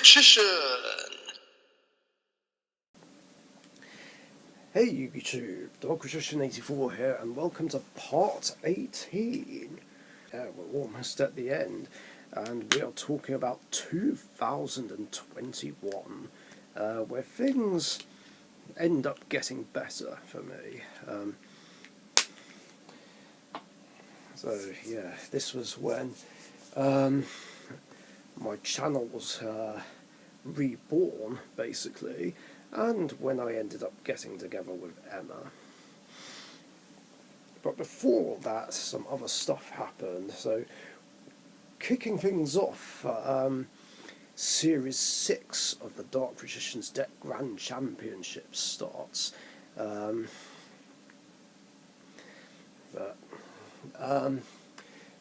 Richician! Hey YouTube, Dark Richician 84 here, and welcome to part 18. We're almost at the end, and we are talking about 2021, where things end up getting better for me. So yeah, this was when my channel was reborn, basically, and when I ended up getting together with Emma. But before that, some other stuff happened. So, kicking things off, Series 6 of the Dark Richician's Deck Grand Championship starts.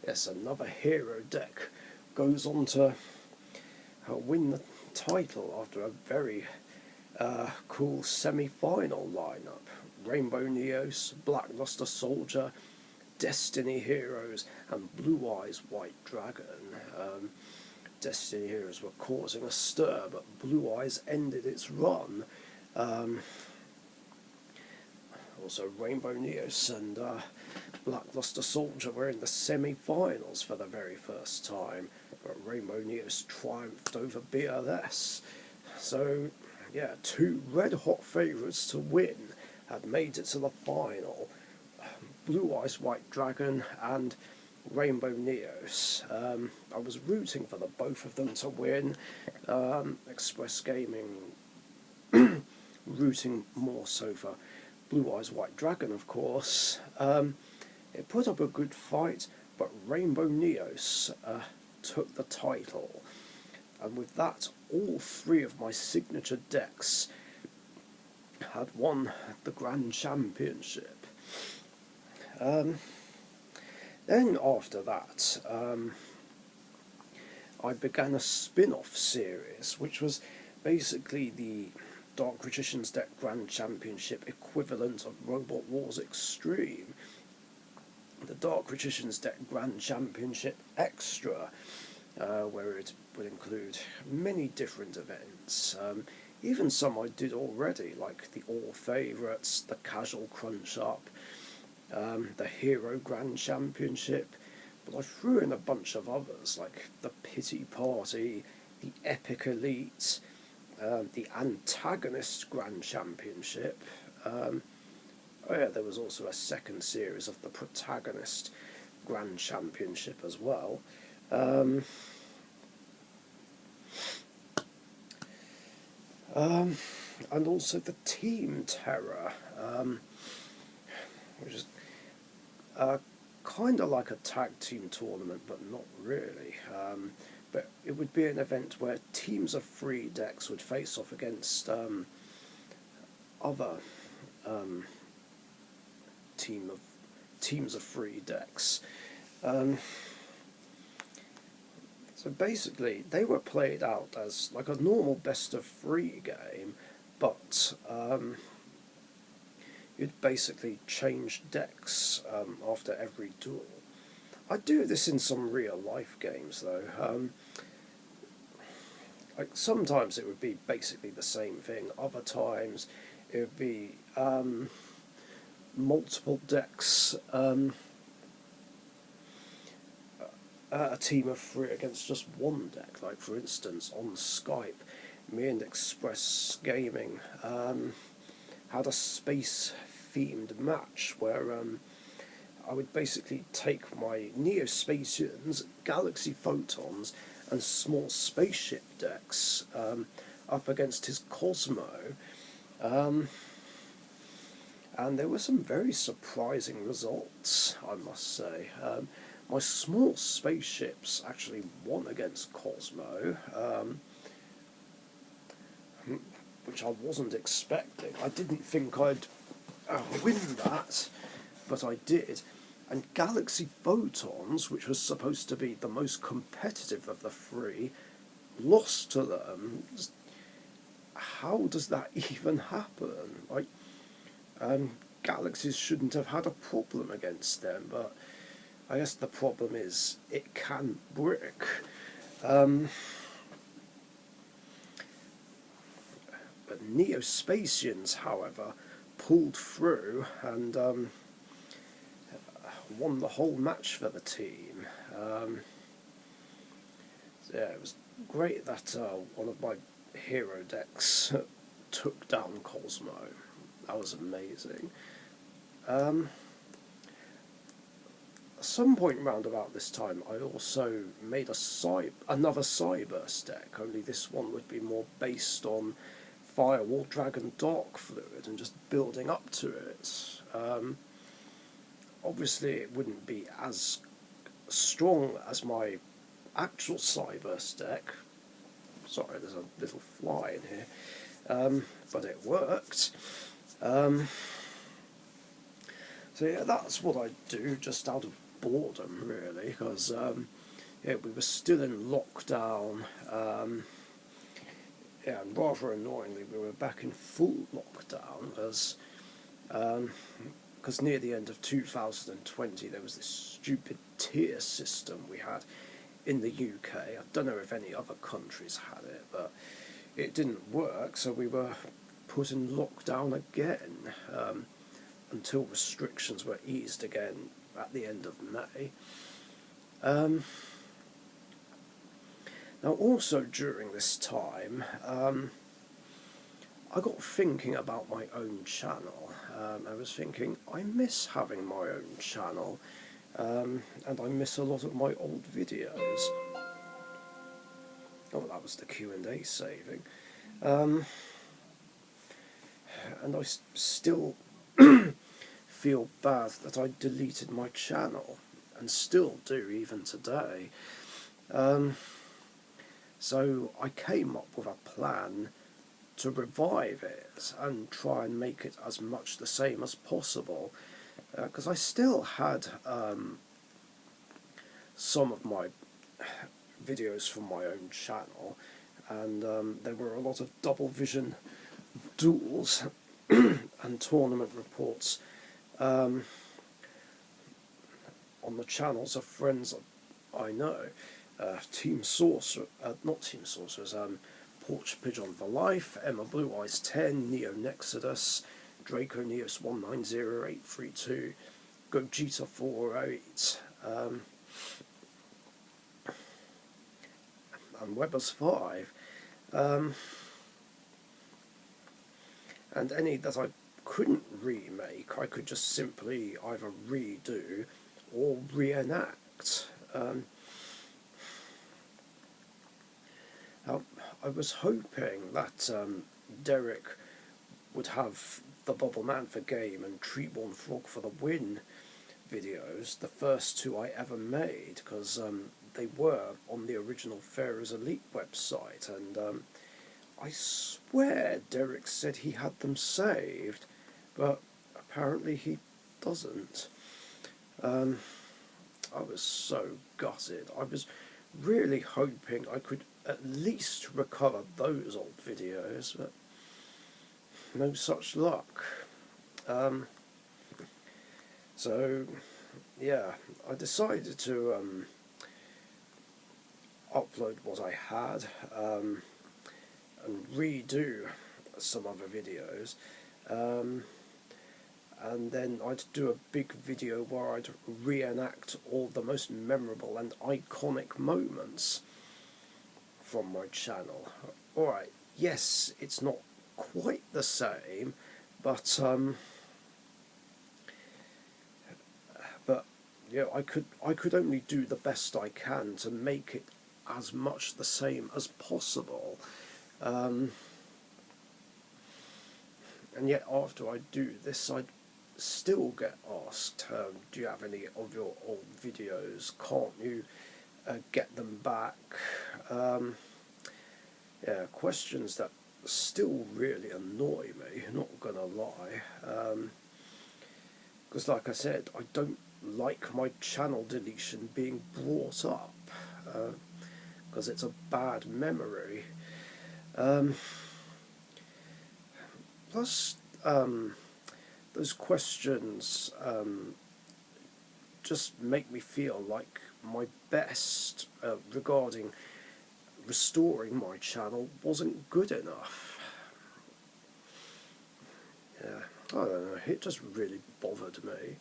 Yes, another hero deck goes on to win the title after a very cool semi-final lineup. Rainbow Neos, Blackluster Soldier, Destiny Heroes, and Blue Eyes White Dragon. Destiny Heroes were causing a stir, but Blue Eyes ended its run. Also, Rainbow Neos and Blackluster Soldier were in the semi-finals for the very first time, but Rainbow Neos triumphed over BLS. So, yeah, two red-hot favourites to win had made it to the final. Blue Eyes White Dragon and Rainbow Neos. I was rooting for the both of them to win. Express Gaming rooting more so for Blue Eyes White Dragon, of course. It put up a good fight, but Rainbow Neos took the title. And with that, all three of my signature decks had won the Grand Championship. Then after that, I began a spin-off series, which was basically the Dark Richician's Deck Grand Championship equivalent of Robot Wars Extreme. The Dark Richician's Deck Grand Championship Extra, where it would include many different events, even some I did already, like the All Favourites, the Casual Crunch Up, the Hero Grand Championship, but I threw in a bunch of others, like the Pity Party, the Epic Elite, the Antagonist Grand Championship. Oh yeah, there was also a second series of the Protagonist Grand Championship as well. And also the Team Terror, which is kind of like a tag team tournament, but not really. But it would be an event where teams of 3 decks would face off against other teams of 3 decks. So basically, they were played out as like a normal best-of-3 game, but you'd basically change decks after every duel. I do this in some real-life games, though. Like sometimes it would be basically the same thing. Other times it would be multiple decks. A team of 3 against just one deck. Like for instance, on Skype, me and Express Gaming had a space-themed match where I would basically take my Neospatians, Galaxy Photons, and small spaceship decks up against his Cosmo, and there were some very surprising results, I must say. My small spaceships actually won against Cosmo, which I wasn't expecting. I didn't think I'd win that, but I did. And Galaxy Photons, which was supposed to be the most competitive of the 3, lost to them. How does that even happen? Like, Galaxies shouldn't have had a problem against them, but I guess the problem is it can brick. Neospatians, however, pulled through and won the whole match for the team. So yeah, it was great that one of my hero decks took down Cosmo. That was amazing. At some point round about this time, I also made another Cyburst deck, only this one would be more based on Firewall Dragon Dark Fluid and just building up to it. Obviously, it wouldn't be as strong as my actual Cyburst deck. Sorry, there's a little fly in here, but it worked. So yeah, that's what I do, just out of boredom, really, because yeah, we were still in lockdown. Yeah, and rather annoyingly, we were back in full lockdown because near the end of 2020 there was this stupid tier system we had in the UK. I don't know if any other countries had it, but it didn't work, so we were put in lockdown again until restrictions were eased again at the end of May. Now, also during this time, I got thinking about my own channel. I was thinking, I miss having my own channel, and I miss a lot of my old videos. Oh, that was the Q&A saving. And I still feel bad that I deleted my channel, and still do even today. So I came up with a plan to revive it and try and make it as much the same as possible, because I still had some of my videos from my own channel, and there were a lot of double vision duels and tournament reports on the channels of friends I know. Team Sorcerer, not Team Sorcerers, Porch Pigeon for Life, Emma Blue Eyes 10, Neo Nexodus, Draco Neos 190832, Gogeta 408, and Weber's 5. And any that I couldn't remake, I could just simply either redo or reenact. Now, I was hoping that Derek would have the Bubble Man for Game and Treeborn Frog for the Win videos, the first two I ever made, because they were on the original Pharaoh's Elite website, and I swear Derek said he had them saved, but apparently he doesn't. I was so gutted. I was really hoping I could at least recover those old videos, but no such luck. So yeah, I decided to upload what I had and redo some other videos, and then I'd do a big video where I'd reenact all the most memorable and iconic moments from my channel. Alright, yes, it's not quite the same, but yeah, I could only do the best I can to make it as much the same as possible. And yet after I do this, I'd still get asked, do you have any of your old videos? Can't you get them back? Yeah, questions that still really annoy me, not gonna lie. Because like I said, I don't like my channel deletion being brought up, because it's a bad memory. Plus, those questions just make me feel like my best regarding restoring my channel wasn't good enough. yeah, I don't know, it just really bothered me.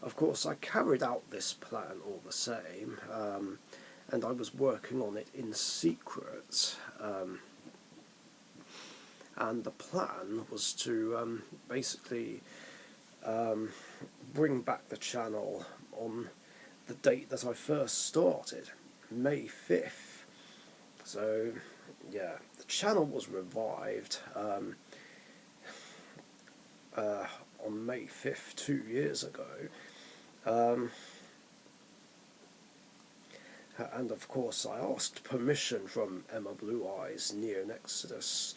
Of course, I carried out this plan all the same, and I was working on it in secret. And the plan was to basically bring back the channel on the date that I first started, May 5th. So, yeah, the channel was revived on May 5th, 2 years ago. And of course, I asked permission from Emma Blue Eyes, Neon Exodus,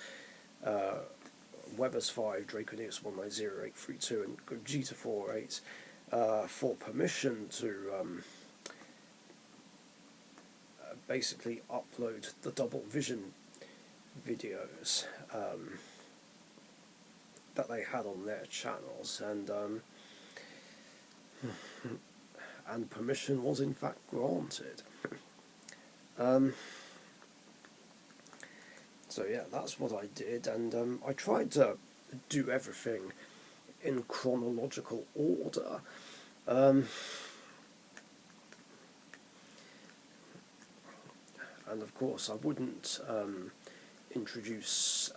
Webbers 5, Draconeus 190832, and Gogeta 48 for permission to basically upload the Double Vision videos that they had on their channels, and permission was in fact granted. So yeah, that's what I did, and I tried to do everything in chronological order. And of course I wouldn't introduce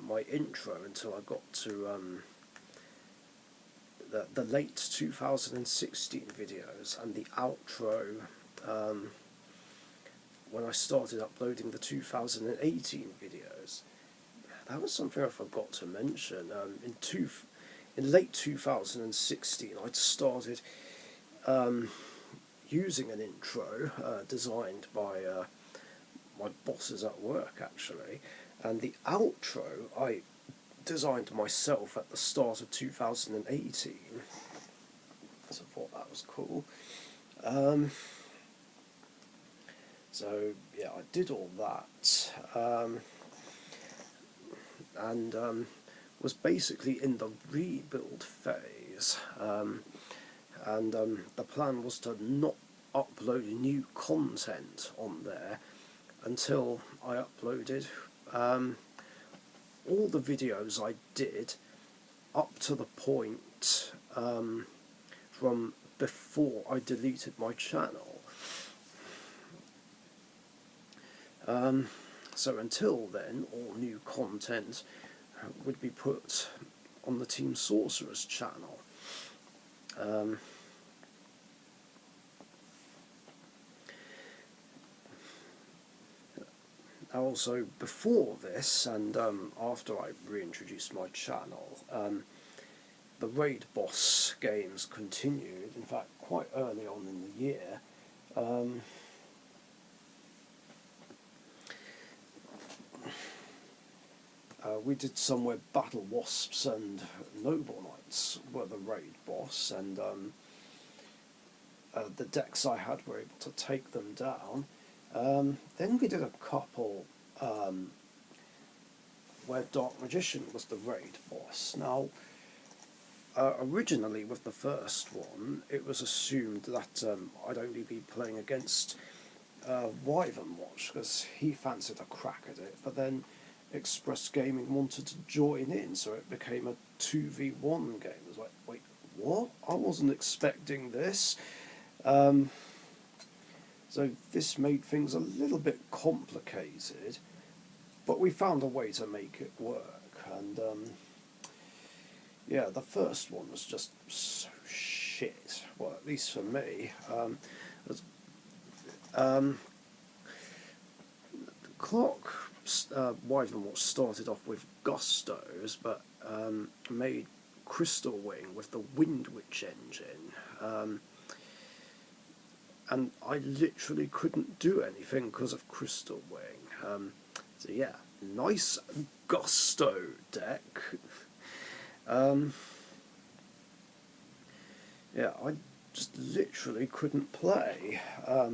my intro until I got to the late 2016 videos, and the outro when I started uploading the 2018 videos. That was something I forgot to mention. In late 2016 I'd started using an intro designed by my bosses at work, actually, and the outro I designed myself at the start of 2018, so I thought that was cool. So yeah, I did all that, and was basically in the rebuild phase, and the plan was to not upload new content on there until I uploaded all the videos I did up to the point from before I deleted my channel. So until then, all new content would be put on the Team Sorcerer's channel. Also, before this, and after I reintroduced my channel, the Raid Boss games continued, in fact quite early on in the year. We did some where Battle Wasps and Noble Knights were the Raid Boss, and the decks I had were able to take them down. Then we did a couple where Dark Richician was the Raid Boss. Now, originally with the first one, it was assumed that I'd only be playing against Wyvern Watch, because he fancied a crack at it, but then Express Gaming wanted to join in, so it became a 2v1 game. It was like, wait, what? I wasn't expecting this. So this made things a little bit complicated, but we found a way to make it work, and yeah, the first one was just so shit, well, at least for me. Clock Wyvern Watch started off with Gustos, but made Crystal Wing with the Wind Witch engine, and I literally couldn't do anything because of Crystal Wing. So yeah, nice Gusto deck. Yeah, I just literally couldn't play. I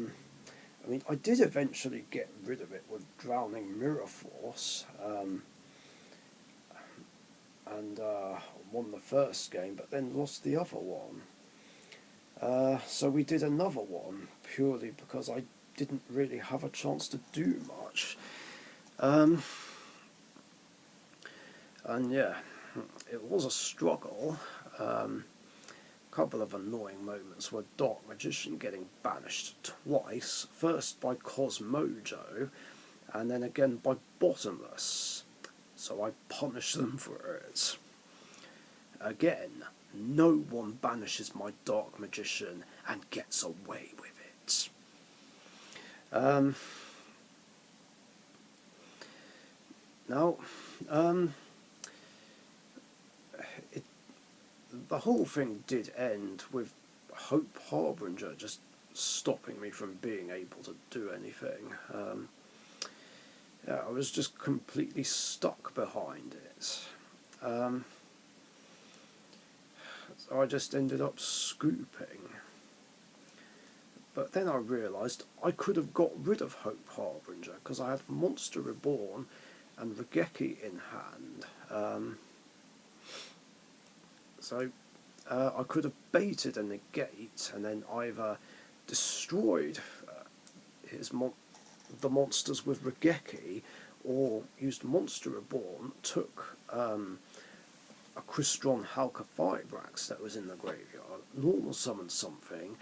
mean, I did eventually get rid of it with Drowning Mirror Force, and won the first game, but then lost the other one. So we did another one, purely because I didn't really have a chance to do much. And yeah, it was a struggle. Couple of annoying moments were Dark Richician getting banished twice, first by Cosmojo, and then again by Bottomless, so I punished them for it. Again, no one banishes my Dark Magician and gets away with it. Now, the whole thing did end with Hope Harbinger just stopping me from being able to do anything. Yeah, I was just completely stuck behind it. So I just ended up scooping. But then I realised I could have got rid of Hope Harbinger because I had Monster Reborn and Regeki in hand. So I could have baited a negate and then either destroyed the monsters with Regeki, or used Monster Reborn, took a Crystron Halka-Fibrax that was in the graveyard, normal summoned something,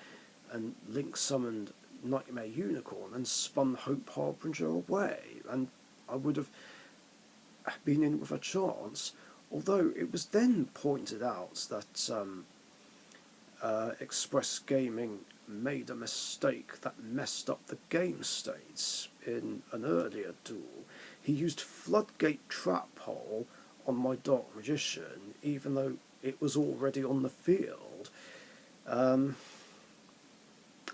and Link summoned Nightmare Unicorn and spun Hope Harbinger away, and I would have been in with a chance. Although it was then pointed out that Express Gaming made a mistake that messed up the game states in an earlier duel. He used Floodgate Trap Hole on my Dark Magician, even though it was already on the field. And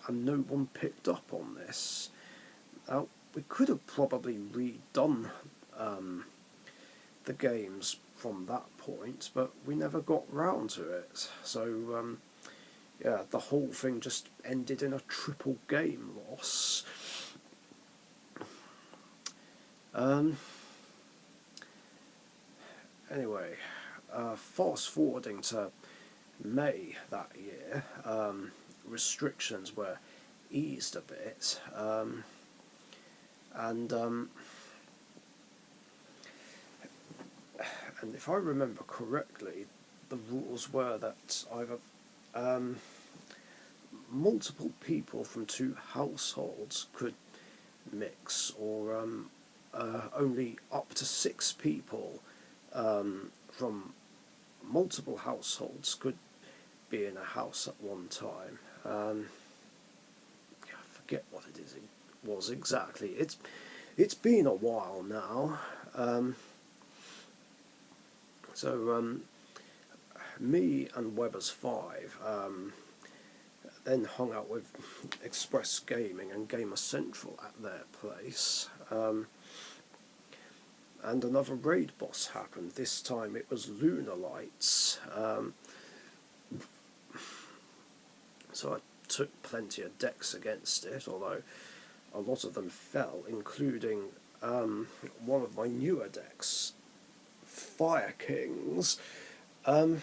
no one picked up on this. Now, we could have probably redone the games from that point, but we never got round to it. So, yeah, the whole thing just ended in a triple game loss. Anyway, fast forwarding to May that year, restrictions were eased a bit, and if I remember correctly, the rules were that either multiple people from two households could mix, or only up to 6 people from multiple households could be in a house at one time. I forget what it was exactly. It's been a while now. So me and Weber's 5 then hung out with Express Gaming and Gamer Central at their place. And another raid boss happened. This time it was Lunar Lights. So I took plenty of decks against it, although a lot of them fell, including one of my newer decks, Fire Kings. I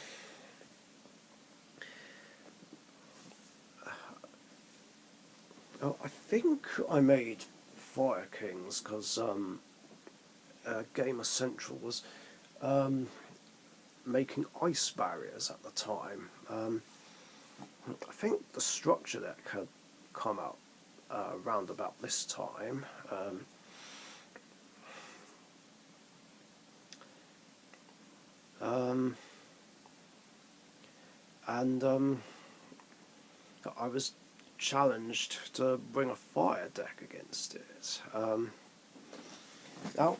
think I made Fire Kings because Gamer Central was making ice barriers at the time. I think the structure deck had come out round about this time. And I was challenged to bring a fire deck against it. Now,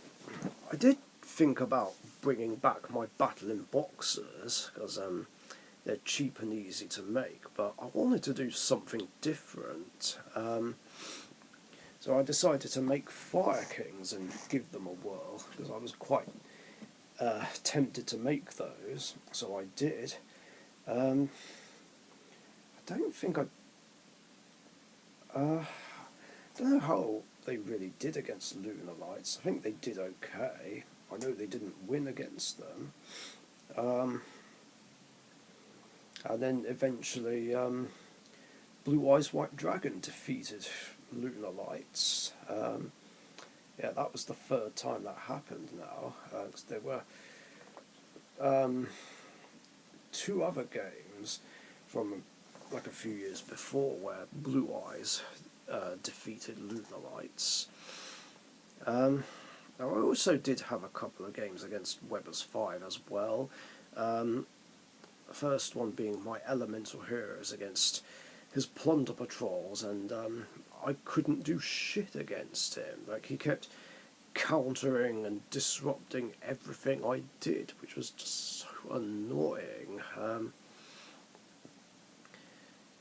I did think about bringing back my Battling Boxers, because they're cheap and easy to make, but I wanted to do something different. So I decided to make Fire Kings and give them a whirl, because I was quite tempted to make those, so I did. I don't think I don't know how they really did against Lunar Lights. I think they did okay. I know they didn't win against them. And then eventually Blue Eyes White Dragon defeated Lunar Lights. Yeah, that was the 3rd time that happened now. There were two other games from like a few years before where Blue Eyes defeated Lunar Lights. Now I also did have a couple of games against Weber's 5 as well. The first one being my Elemental Heroes against his Plunder Patrols, and I couldn't do shit against him. Like, he kept countering and disrupting everything I did, which was just so annoying.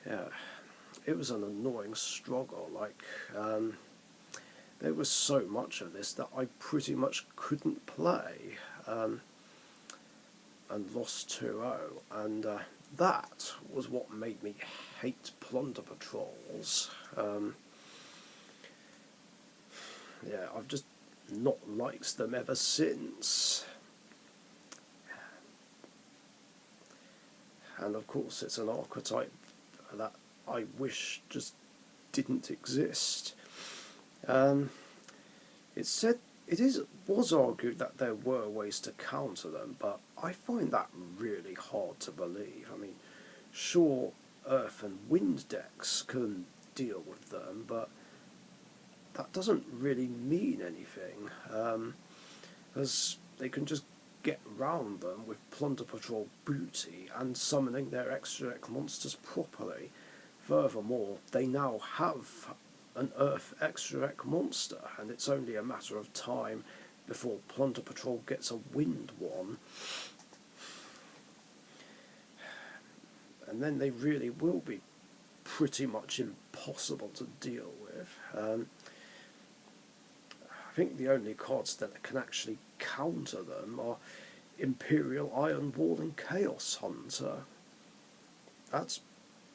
Yeah, it was an annoying struggle. Like, there was so much of this that I pretty much couldn't play, and lost 2-0, and that was what made me hate Plunder Patrols. Yeah, I've just not liked them ever since. And of course it's an archetype that I wish just didn't exist. Was argued that there were ways to counter them, but I find that really hard to believe. I mean, sure, Earth and Wind decks can deal with them, but that doesn't really mean anything, because they can just get round them with Plunder Patrol booty and summoning their extra deck monsters properly. Furthermore, they now have an Earth extra deck monster, and it's only a matter of time before Plunder Patrol gets a Wind one. And then they really will be pretty much impossible to deal with. I think the only cards that can actually counter them are Imperial Iron Wall and Chaos Hunter. That's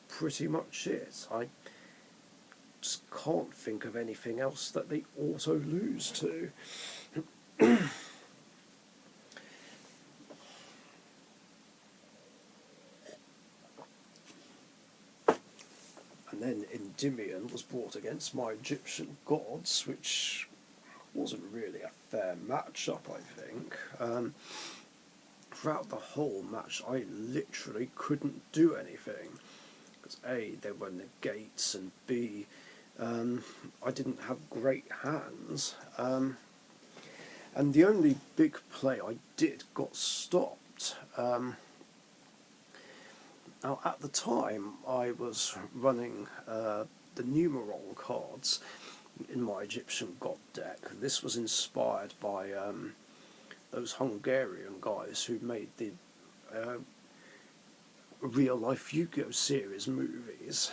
pretty much it. I just can't think of anything else that they auto lose to. And then Endymion was brought against my Egyptian gods, which wasn't really a fair matchup, I think. Throughout the whole match, I literally couldn't do anything. Because A, there were negates, and B, I didn't have great hands. And the only big play I did got stopped. Now, at the time, I was running the Numeron cards in my Egyptian God deck. This was inspired by those Hungarian guys who made the real-life Yu-Gi-Oh! Series movies.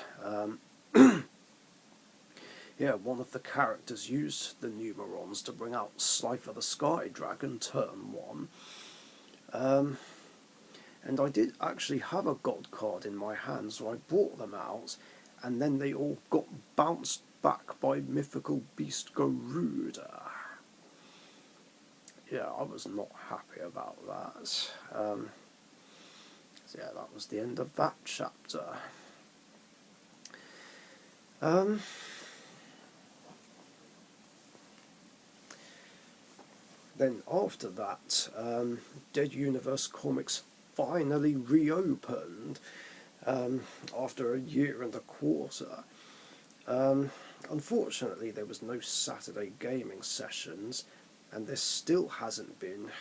Yeah, one of the characters used the Numerons to bring out Slifer the Sky Dragon turn 1. And I did actually have a God card in my hand, so I brought them out, and then they all got bounced back by Mythical Beast Garuda. Yeah, I was not happy about that. So yeah, that was the end of that chapter. Then after that, Dead Universe Comics finally reopened after a year and a quarter. Unfortunately, there was no Saturday gaming sessions, and there still hasn't been,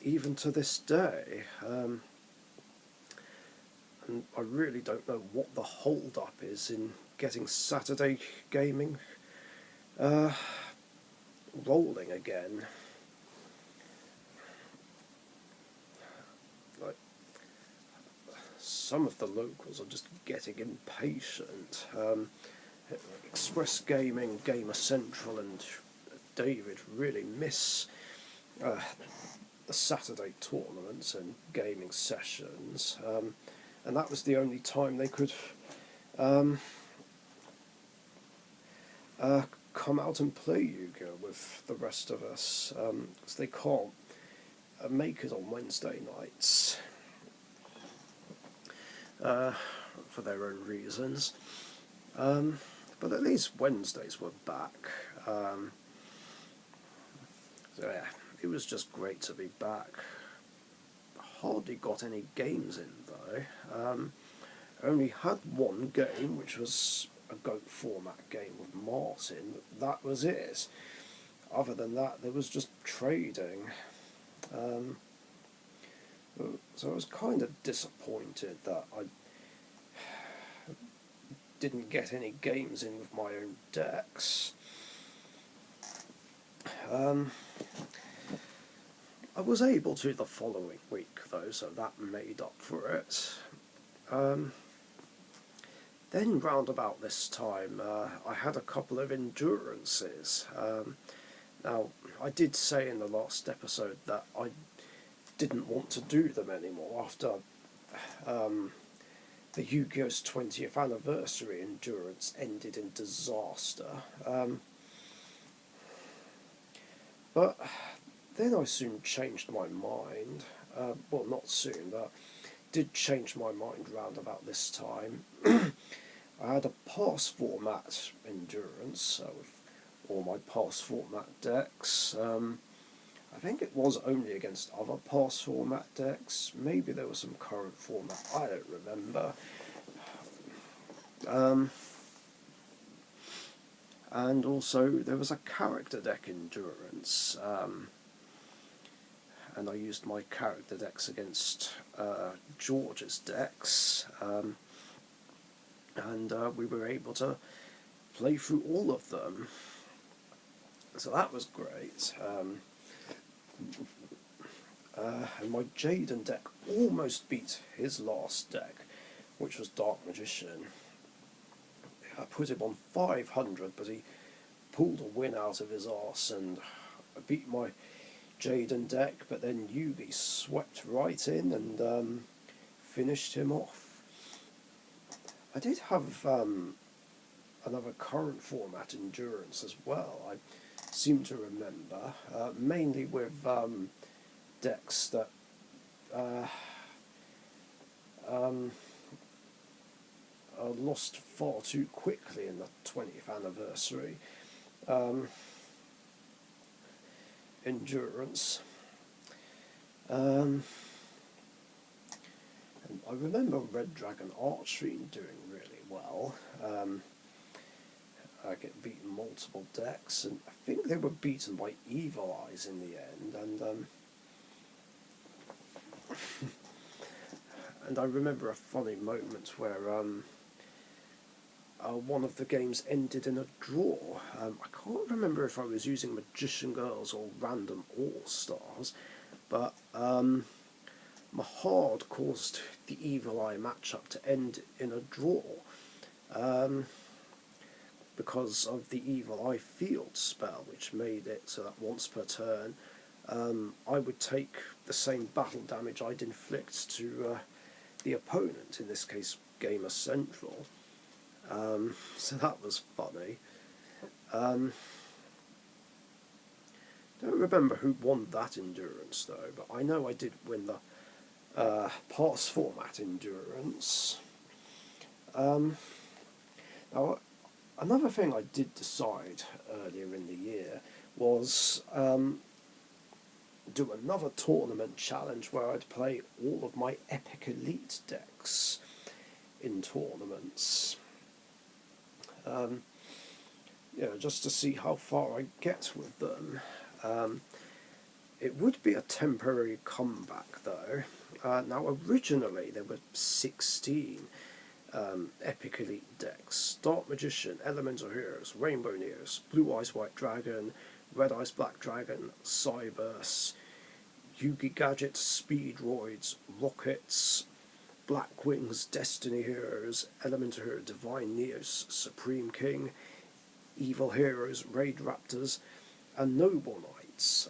even to this day. And I really don't know what the hold-up is in getting Saturday gaming rolling again. Like, some of the locals are just getting impatient. Express Gaming, Gamer Central, and David really miss the Saturday tournaments and gaming sessions, and that was the only time they could come out and play Yu-Gi-Oh! With the rest of us, because they can't make it on Wednesday nights for their own reasons. But at least Wednesdays were back. So yeah, it was just great to be back. Hardly got any games in though. Only had one game, which was a GOAT format game with Martin, but that was it. Other than that, there was just trading. So I was kind of disappointed that I didn't get any games in with my own decks. I was able to the following week though, so that made up for it. Then round about this time, I had a couple of endurances. Now, I did say in the last episode that I didn't want to do them anymore after the Yu-Gi-Oh's 20th anniversary endurance ended in disaster. But then I soon changed my mind. Well, not soon, but did change my mind round about this time. I had a pass format endurance with all my pass format decks. I think it was only against other pass format decks. Maybe there was some current format, I don't remember. And also there was a character deck endurance. And I used my character decks against George's decks. And we were able to play through all of them. So that was great. And my Jaden deck almost beat his last deck, which was Dark Richician. I put him on 500, but he pulled a win out of his arse, and I beat my Jaden deck, but then Yugi swept right in and finished him off. I did have another current format endurance as well, I seem to remember, mainly with decks that lost far too quickly in the 20th anniversary endurance. And I remember Red Dragon Archery doing really well. I get beaten multiple decks, and I think they were beaten by Evil Eyes in the end, and and I remember a funny moment where one of the games ended in a draw. I can't remember if I was using Magician Girls or Random All-Stars, but Mahard caused the Evil Eye matchup to end in a draw because of the Evil Eye field spell, which made it so that once per turn I would take the same battle damage I'd inflict to the opponent, in this case Gamer Central. So that was funny. Don't remember who won that endurance though, but I know I did win the pass format endurance. Now, another thing I did decide earlier in the year was do another tournament challenge where I'd play all of my Epic Elite decks in tournaments. Just to see how far I get with them. It would be a temporary comeback though. Now originally there were 16 Epic Elite decks: Dark Magician, Elemental Heroes, Rainbow Neos, Blue Eyes White Dragon, Red Eyes Black Dragon, Cyburst, Yugi Gadget, Speedroids, Rockets, Black Wings, Destiny Heroes, Elemental Hero, Divine Neos, Supreme King, Evil Heroes, Raid Raptors, and Noble Knights.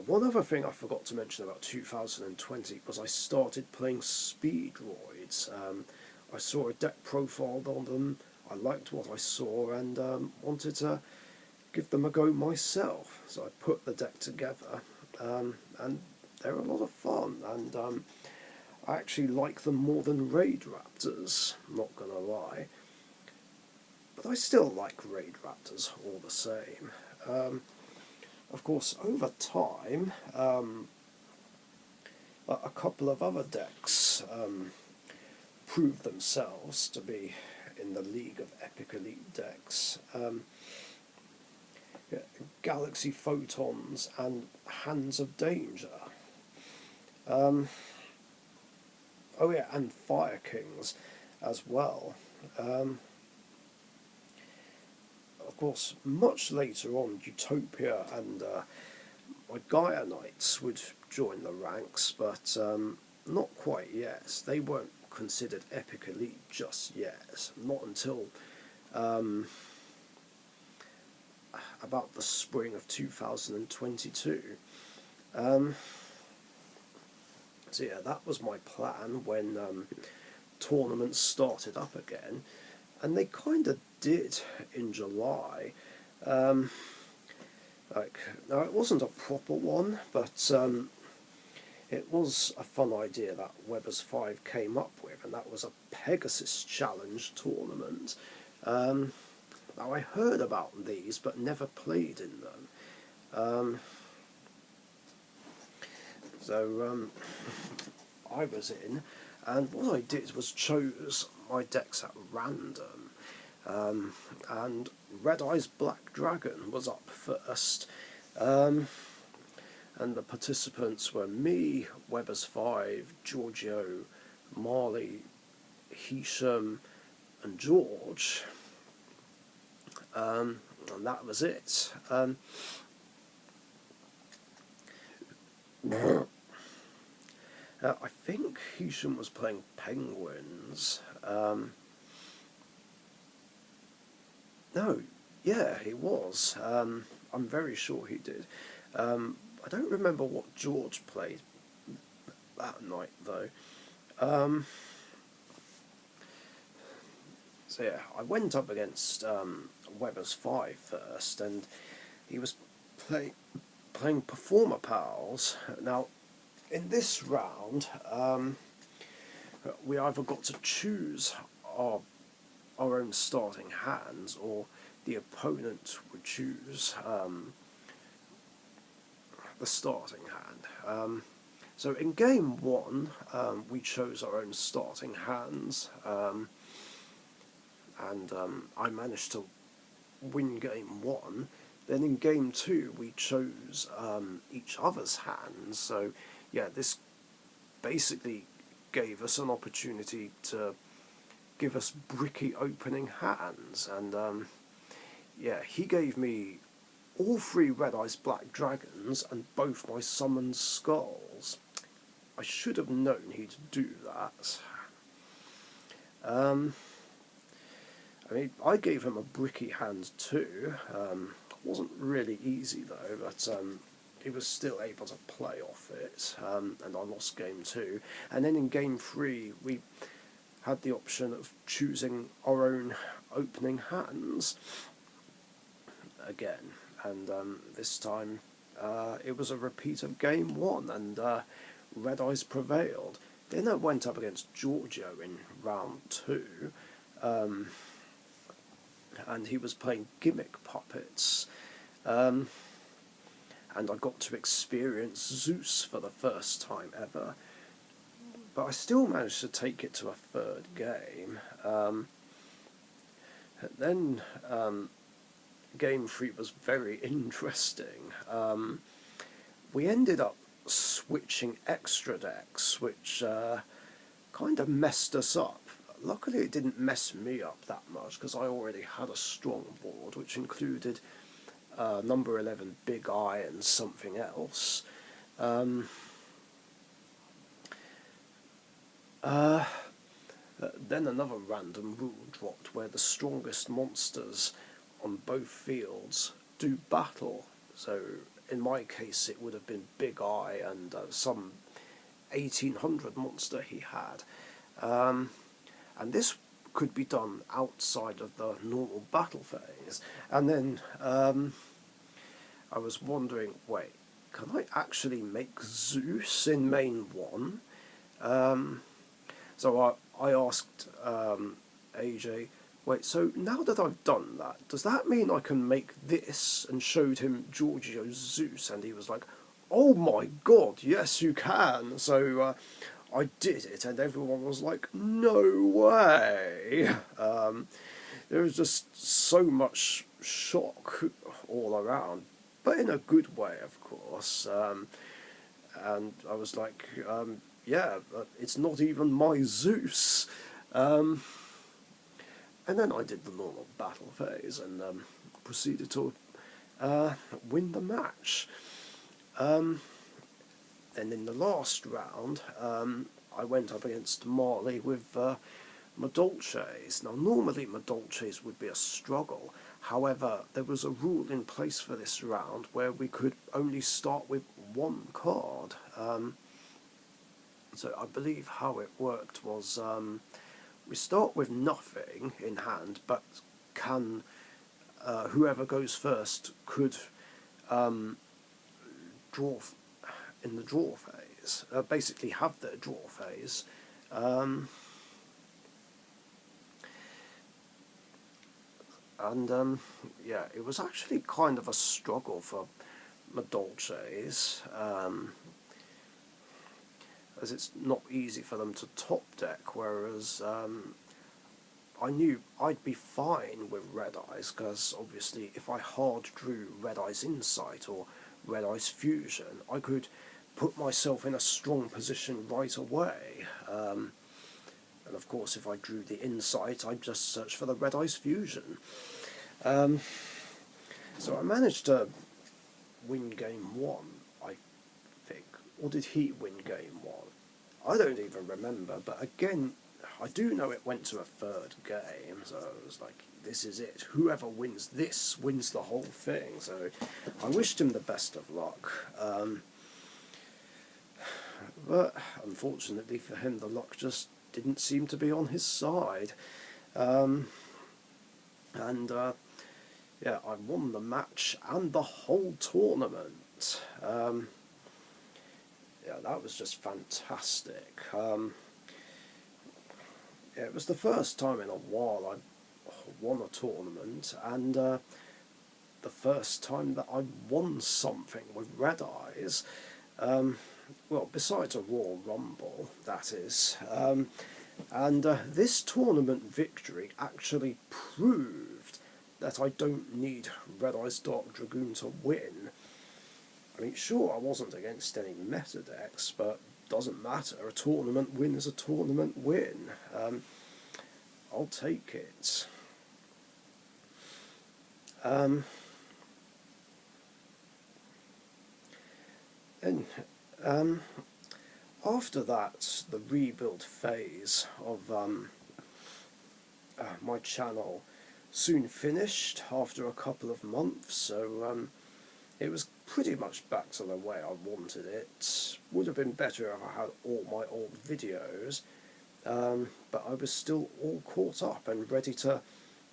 One other thing I forgot to mention about 2020 was I started playing Speedroids. I saw a deck profile on them, I liked what I saw, and wanted to give them a go myself. So I put the deck together, and they're a lot of fun, and I actually like them more than Raid Raptors, not gonna lie. But I still like Raid Raptors all the same. Of course, over time, a couple of other decks proved themselves to be in the league of Epic Elite decks. Galaxy Photons and Hands of Danger. Oh yeah, and Fire Kings as well. Of course, much later on, Utopia and my Gaia Knights would join the ranks, but not quite yet. They weren't considered Epic Elite just yet. Not until about the spring of 2022. So yeah, that was my plan when tournaments started up again, and they kind of did in July. Now it wasn't a proper one, but it was a fun idea that Weber's 5 came up with, and that was a Pegasus Challenge tournament. Now I heard about these, but never played in them. So I was in, and what I did was chose my decks at random. And Red Eyes Black Dragon was up first. And the participants were me, Weber's 5, Giorgio, Marley, Hisham, and George. And that was it. I think Hisham was playing Penguins. No, yeah, he was. I'm very sure he did. I don't remember what George played that night, though. So yeah, I went up against Weber's 5 first, and he was playing Performer Pals. Now, in this round, we either got to choose our own starting hands, or the opponent would choose the starting hand. So in game 1, we chose our own starting hands, and I managed to win game 1. Then in game 2, we chose each other's hands. So yeah, this basically gave us an opportunity to give us bricky opening hands, and yeah, he gave me all 3 Red Eyes Black Dragons and both my summoned skulls. I should have known he'd do that. I mean, I gave him a bricky hand too. Wasn't really easy though, but he was still able to play off it, and I lost game 2. And then in game 3, we had the option of choosing our own opening hands again, and this time it was a repeat of game 1, and Red Eyes prevailed. Then I went up against Giorgio in round 2, and he was playing Gimmick Puppets, and I got to experience Zeus for the first time ever. But I still managed to take it to a 3rd game. Then game 3 was very interesting. We ended up switching extra decks, which kind of messed us up. Luckily it didn't mess me up that much, because I already had a strong board, which included number 11 Big Eye and something else. Then another random rule dropped where the strongest monsters on both fields do battle. So in my case it would have been Big Eye and some 1800 monster he had. And this could be done outside of the normal battle phase. And then I was wondering, wait, can I actually make Zeus in main 1? So I asked AJ, Wait, so now that I've done that, does that mean I can make this? And showed him Giorgio's Zeus, and he was like, oh my god, yes you can. So I did it, and everyone was like, no way. There was just so much shock all around, but in a good way, of course. And I was like, yeah, it's not even my Zeus. And then I did the normal battle phase and proceeded to win the match. Then in the last round, I went up against Marley with Madolches. Now, normally Madolches would be a struggle. However, there was a rule in place for this round where we could only start with one card. So I believe how it worked was we start with nothing in hand, but can whoever goes first could draw in the draw phase, basically have their draw phase. Yeah, it was actually kind of a struggle for Madolches, as it's not easy for them to top deck, whereas I knew I'd be fine with Red Eyes, because obviously if I hard drew Red Eyes Insight or Red Eyes Fusion, I could put myself in a strong position right away. And of course, if I drew the Insight, I'd just search for the Red Eyes Fusion. So I managed to win game one, I think. Or did he win game one? I don't even remember, but again, I do know it went to a third game, so I was like, this is it. Whoever wins this wins the whole thing. So I wished him the best of luck. But unfortunately for him, the luck just didn't seem to be on his side. Yeah, I won the match and the whole tournament. Yeah, that was just fantastic. Yeah, it was the first time in a while I won a tournament, and the first time that I won something with Red Eyes. Well, besides a Royal Rumble, that is. This tournament victory actually proved that I don't need Red Eyes Dark Dragoon to win. I mean, sure, I wasn't against any meta decks, but doesn't matter. A tournament win is a tournament win. I'll take it. And after that, the rebuild phase of my channel soon finished after a couple of months, so it was pretty much back to the way I wanted it. Would have been better if I had all my old videos, but I was still all caught up and ready to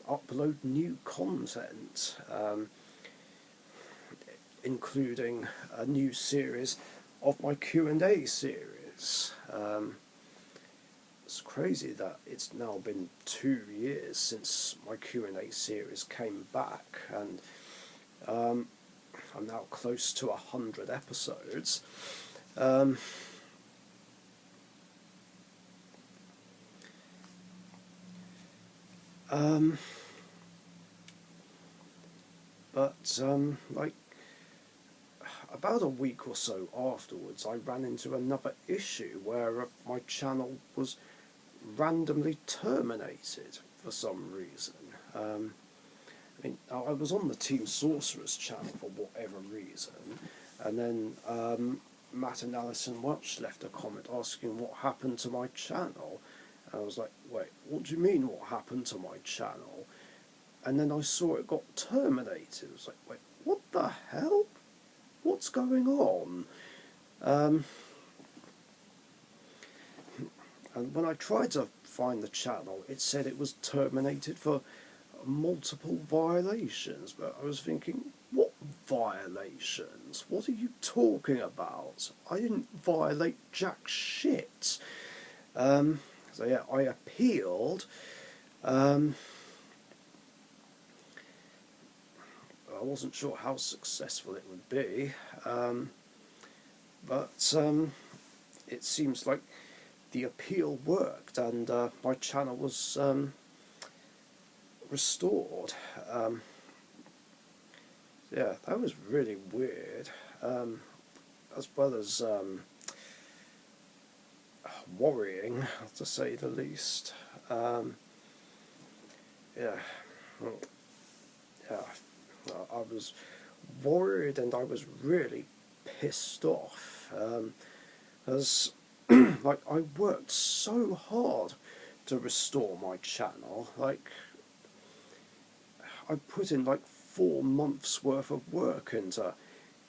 upload new content, including a new series of my Q&A series. It's crazy that it's now been 2 years since my Q&A series came back, and I'm now close to 100 episodes. Like, about a week or so afterwards, I ran into another issue where my channel was randomly terminated for some reason. I mean, I was on the Team Sorcerer's channel for whatever reason, and then Matt and Alison Welch left a comment asking what happened to my channel. And I was like, wait, what do you mean what happened to my channel? And then I saw it got terminated. I was like, wait, what the hell? What's going on? And when I tried to find the channel, it said it was terminated for multiple violations. But I was thinking, what violations? What are you talking about? I didn't violate jack shit. So yeah, I appealed. I wasn't sure how successful it would be, but it seems like the appeal worked, and my channel was restored. Yeah, that was really weird, as well as worrying, to say the least. Yeah, well, yeah, I was worried, and I was really pissed off, as like, I worked so hard to restore my channel. Like, I put in like 4 months worth of work into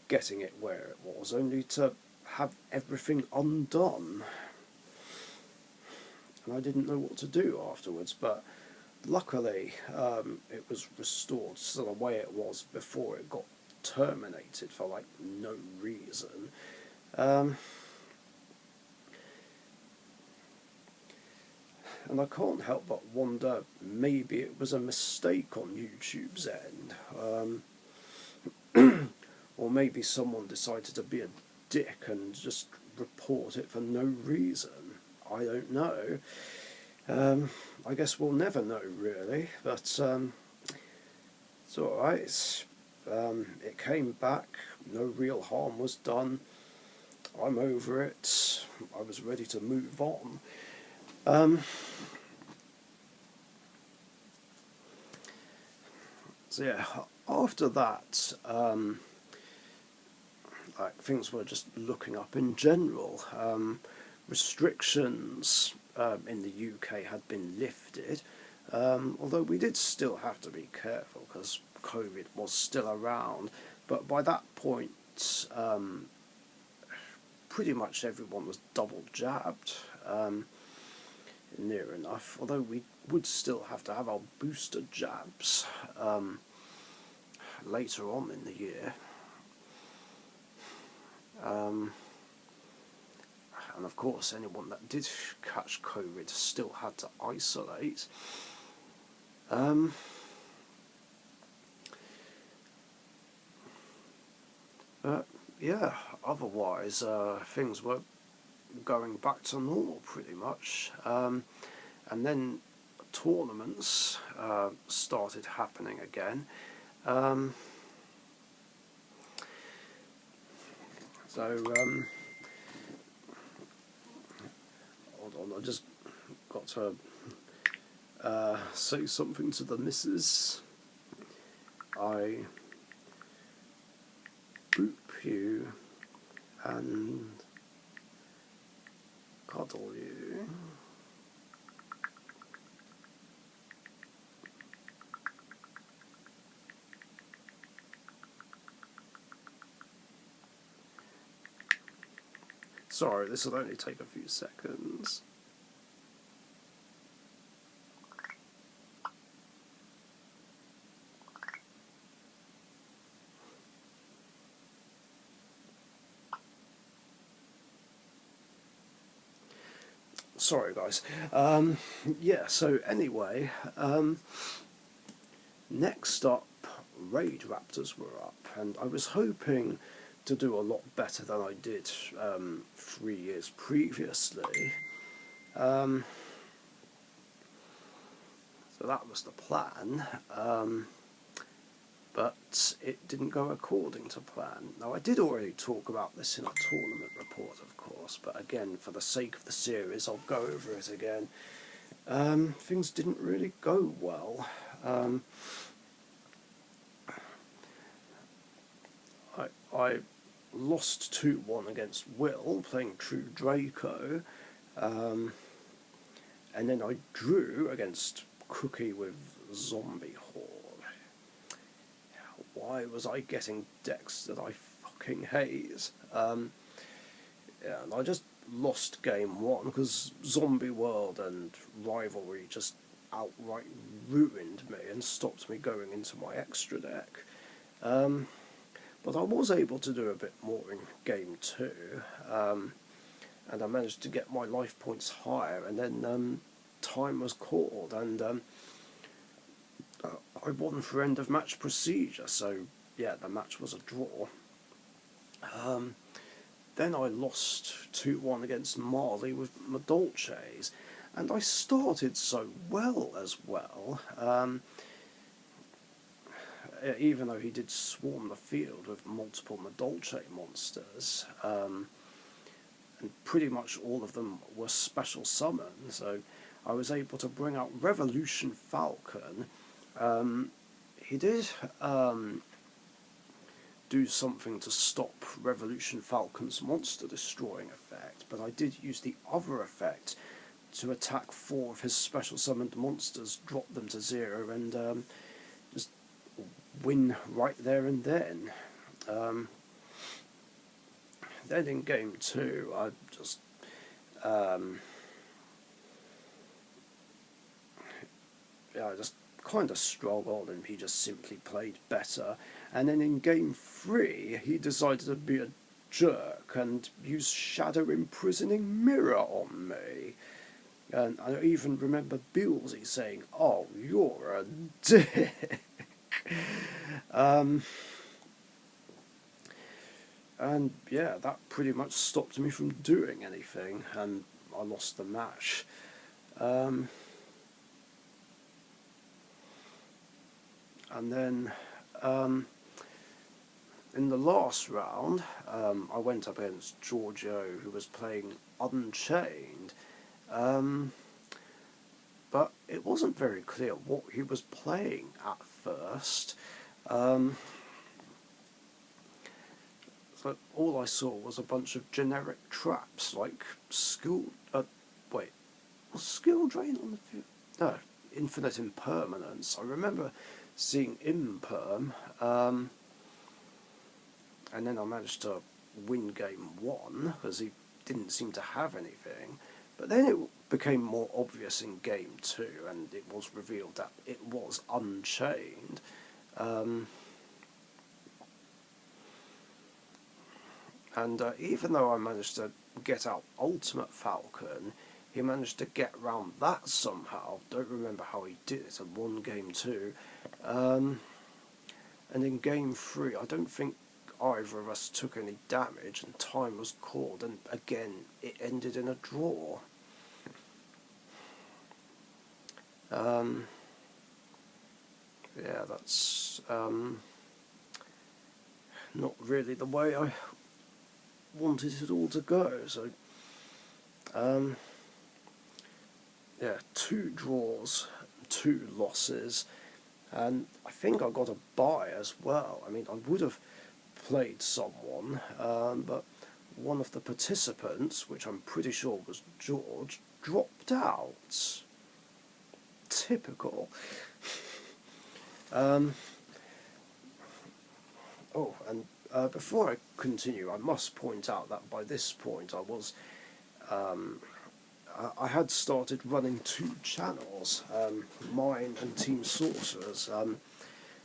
getting it where it was, only to have everything undone. And I didn't know what to do afterwards, but luckily it was restored to the way it was before it got terminated for like no reason. And I can't help but wonder, maybe it was a mistake on YouTube's end, or maybe someone decided to be a dick and just report it for no reason. I don't know. I guess we'll never know, really, but it's alright. It came back, no real harm was done. I'm over it. I was ready to move on. So yeah, after that, like, things were just looking up in general. Restrictions in the UK had been lifted, although we did still have to be careful because COVID was still around. But by that point, pretty much everyone was double jabbed, near enough, although we would still have to have our booster jabs later on in the year. And of course, anyone that did catch COVID still had to isolate. But yeah, otherwise things were going back to normal pretty much. And then tournaments started happening again. Hold on, I just got to say something to the missus. I boop you and cuddle you. Sorry, this will only take a few seconds. Sorry guys. Yeah, so anyway, next up, Raid Raptors were up, and I was hoping to do a lot better than I did 3 years previously. So that was the plan, but it didn't go according to plan. Now, I did already talk about this in a tournament report, of course, but again, for the sake of the series, I'll go over it again. Things didn't really go well. I lost 2-1 against Will, playing True Draco, and then I drew against Cookie with Zombie Horde. Why was I getting decks that I fucking hate? Yeah, and I just lost game 1 because Zombie World and Rivalry just outright ruined me and stopped me going into my extra deck. But I was able to do a bit more in game 2, and I managed to get my life points higher, and then time was called, and I won for end of match procedure, so yeah, the match was a draw. Then I lost 2-1 against Marley with my Dolces, and I started so well as well. Even though he did swarm the field with multiple Madolce monsters, and pretty much all of them were special summons, so I was able to bring out Revolution Falcon. He did do something to stop Revolution Falcon's monster destroying effect, but I did use the other effect to attack 4 of his special summoned monsters, drop them to 0, and just win right there and then. Then in game 2, I just I just kind of struggled, and he just simply played better. And then in game 3, he decided to be a jerk and use Shadow Imprisoning Mirror on me. And I even remember Billsy saying, "Oh, you're a dick." And yeah, that pretty much stopped me from doing anything, and I lost the match. And then in the last round, I went up against Giorgio, who was playing Unchained, but it wasn't very clear what he was playing at first. So all I saw was a bunch of generic traps, like skill drain on the field? No, infinite impermanence. I remember seeing imperm, and then I managed to win game 1, because he didn't seem to have anything. But then it became more obvious in game 2, and it was revealed that it was Unchained. And even though I managed to get out Ultimate Falcon, he managed to get around that somehow. Don't remember how he did it, and won game 2. And in game 3, I don't think either of us took any damage, and time was called, and again it ended in a draw. Yeah, that's not really the way I wanted it all to go. So yeah, 2 draws, 2 losses, and I think I got a bye as well. I mean, I would have played someone, but one of the participants, which I'm pretty sure was George, dropped out. Typical. Oh, and before I continue, I must point out that by this point I had started running 2 channels, mine and Team Sorcerers.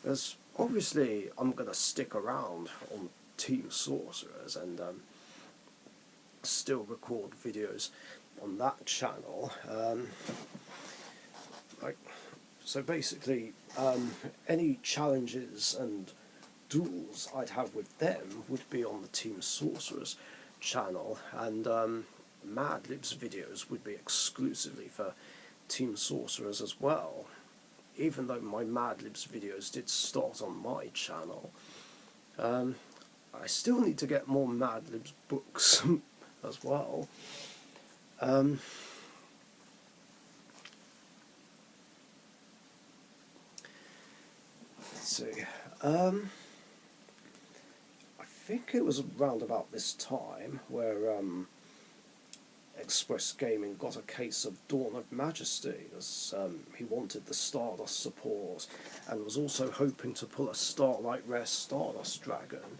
As obviously I'm going to stick around on Team Sorcerers and still record videos on that channel. So basically, any challenges and duels I'd have with them would be on the Team Sorcerers channel, and Madlib's videos would be exclusively for Team Sorcerers as well, even though my Madlib's videos did start on my channel. I still need to get more Madlib's books as well. Let's see. I think it was around about this time where Express Gaming got a case of Dawn of Majesty, as he wanted the Stardust support and was also hoping to pull a Starlight Rare Stardust Dragon.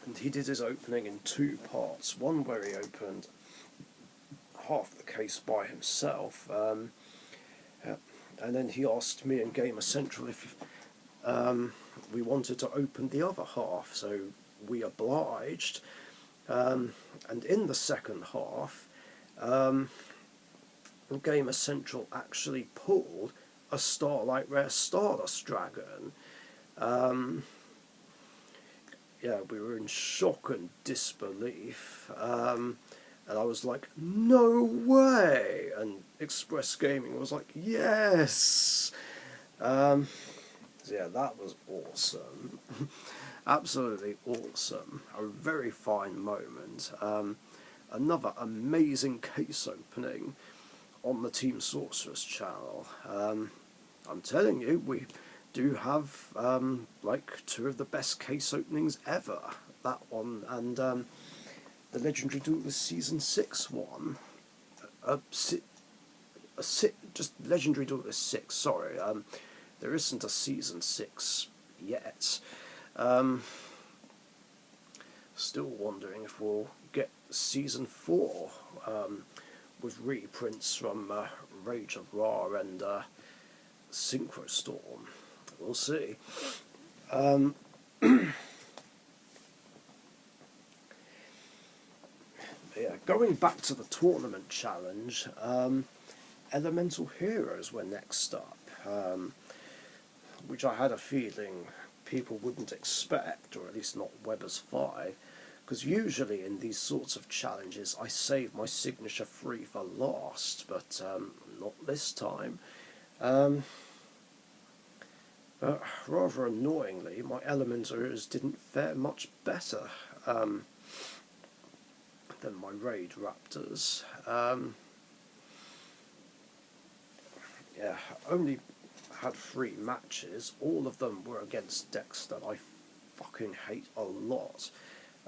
And he did his opening in 2 parts, one where he opened half the case by himself, and then he asked me and Gamer Central if we wanted to open the other half, so we obliged. And in the second half, Gamer Central actually pulled a Starlight Rare Stardust Dragon. yeah, we were in shock and disbelief. And I was like, no way! And Express Gaming was like, yes! So yeah, that was awesome. Absolutely awesome. A very fine moment. Another amazing case opening on the Team Sorceress channel. I'm telling you, we do have like two of the best case openings ever. That one and the Legendary Duelist Season 6 one. Just Legendary Duelist 6, sorry. There isn't a Season 6 yet. Still wondering if we'll get Season 4 with reprints from Rage of Ra and Synchro Storm. We'll see. Yeah, going back to the tournament challenge, Elemental Heroes were next up, which I had a feeling people wouldn't expect, or at least not Weber's 5, because usually in these sorts of challenges I save my signature 3 for last, but not this time. But rather annoyingly, my Elementals didn't fare much better than my Raid Raptors. Yeah, only had 3 matches. All of them were against decks that I fucking hate a lot.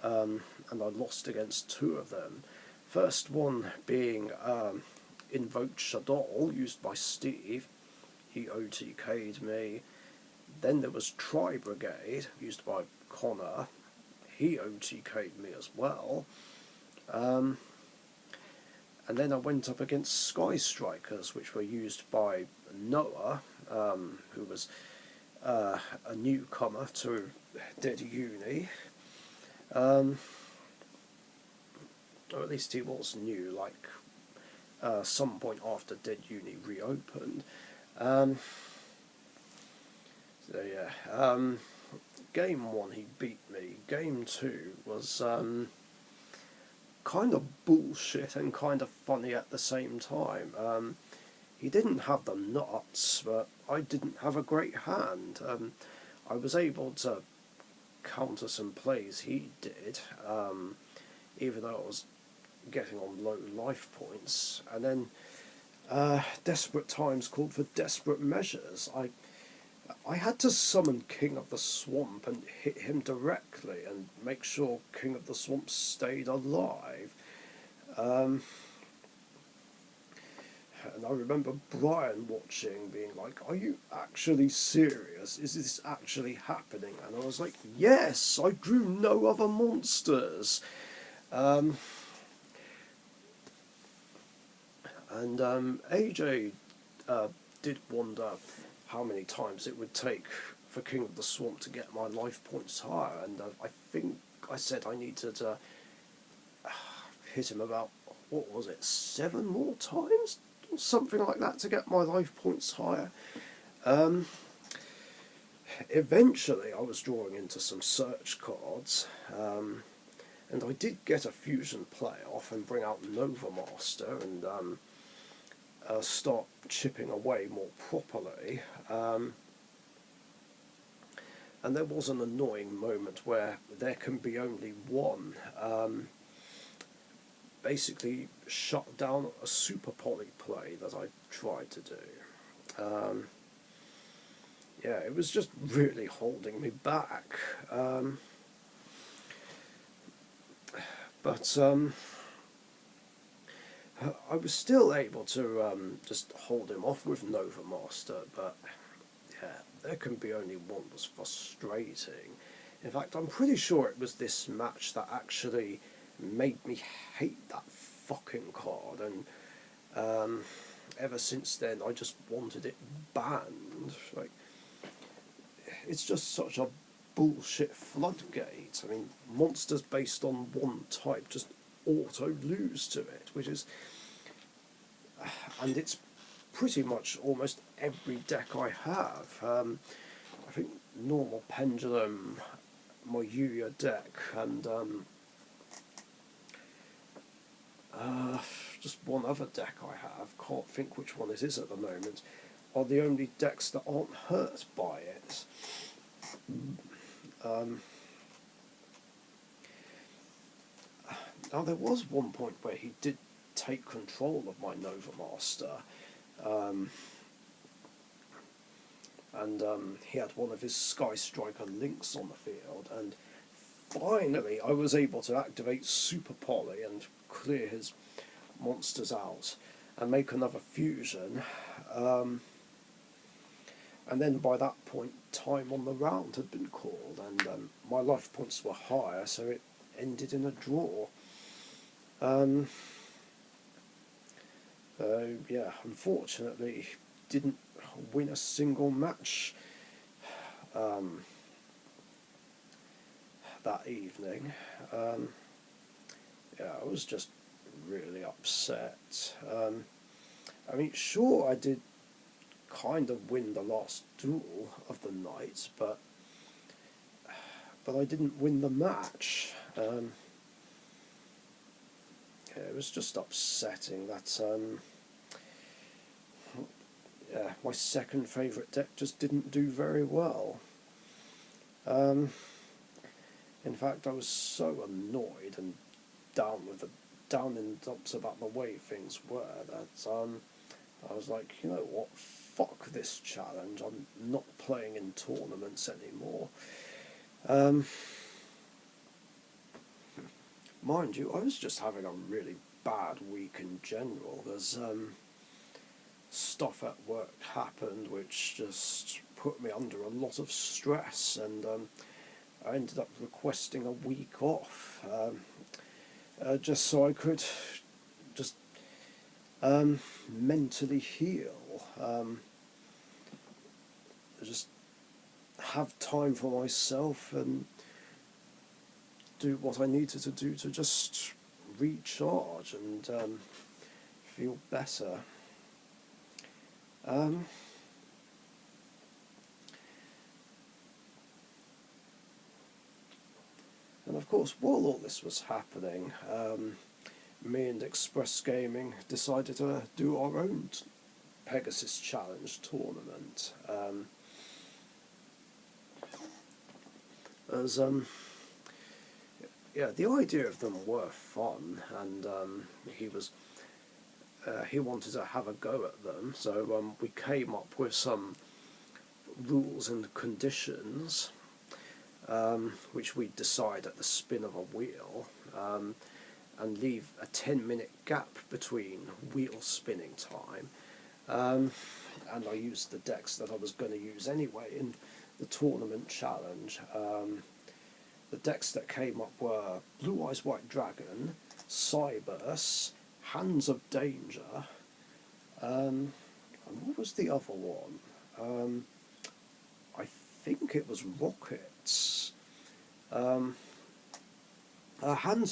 And I lost against 2 of them. First one being Invoked Shadol, used by Steve. He OTK'd me. Then there was Tri Brigade, used by Connor. He OTK'd me as well. And then I went up against Sky Strikers, which were used by Noah, who was a newcomer to Dead Uni. Or at least he was new, like some point after Dead Uni reopened. So yeah, game 1 he beat me. Game 2 was kind of bullshit and kind of funny at the same time. He didn't have the nuts, but I didn't have a great hand. I was able to counter some plays he did, even though I was getting on low life points. And then desperate times called for desperate measures. I had to summon King of the Swamp and hit him directly and make sure King of the Swamp stayed alive. And I remember Brian watching, being like, "Are you actually serious? Is this actually happening?" And I was like, "Yes, I drew no other monsters." And AJ did wonder how many times it would take for King of the Swamp to get my life points higher, and I think I said I needed to hit him about, what was it, 7 more times? Or something like that to get my life points higher. Eventually I was drawing into some search cards, and I did get a fusion playoff and bring out Nova Master and start chipping away more properly. And there was an annoying moment where there can be only one. Basically shut down a super poly play that I tried to do. Yeah, it was just really holding me back. But I was still able to just hold him off with Nova Master, but yeah, there can be only one was frustrating. In fact, I'm pretty sure it was this match that actually made me hate that fucking card, and ever since then I just wanted it banned. Like, it's just such a bullshit floodgate. I mean, monsters based on one type just auto lose to it, which is, and it's pretty much almost every deck I have. I think normal Pendulum my Yuya deck, and just one other deck I have, can't think which one it is at the moment, are the only decks that aren't hurt by it. Now there was one point where he did take control of my Nova Master, and he had one of his Sky Striker links on the field, and finally I was able to activate Super Poly and clear his monsters out and make another fusion, and then by that point time on the round had been called, and my life points were higher, so it ended in a draw. Yeah, unfortunately didn't win a single match that evening. Yeah, I was just really upset. I mean, sure, I did kind of win the last duel of the night, but I didn't win the match. Yeah, it was just upsetting that yeah, my second favourite deck just didn't do very well. In fact, I was so annoyed and down in the dumps about the way things were that I was like, you know what, fuck this challenge, I'm not playing in tournaments anymore. Mind you, I was just having a really bad week in general. There's stuff at work happened which just put me under a lot of stress, and I ended up requesting a week off just so I could just mentally heal, just have time for myself and do what I needed to do to just recharge and feel better. And of course, while all this was happening, me and Express Gaming decided to do our own Pegasus Challenge tournament. As yeah, the idea of them were fun, and he wanted to have a go at them, so we came up with some rules and conditions, which we decide at the spin of a wheel, and leave a 10-minute gap between wheel spinning time. And I used the decks that I was going to use anyway in the tournament challenge. The decks that came up were Blue Eyes White Dragon, Cybers, Hands of Danger, and what was the other one? I think it was Rockets. Hands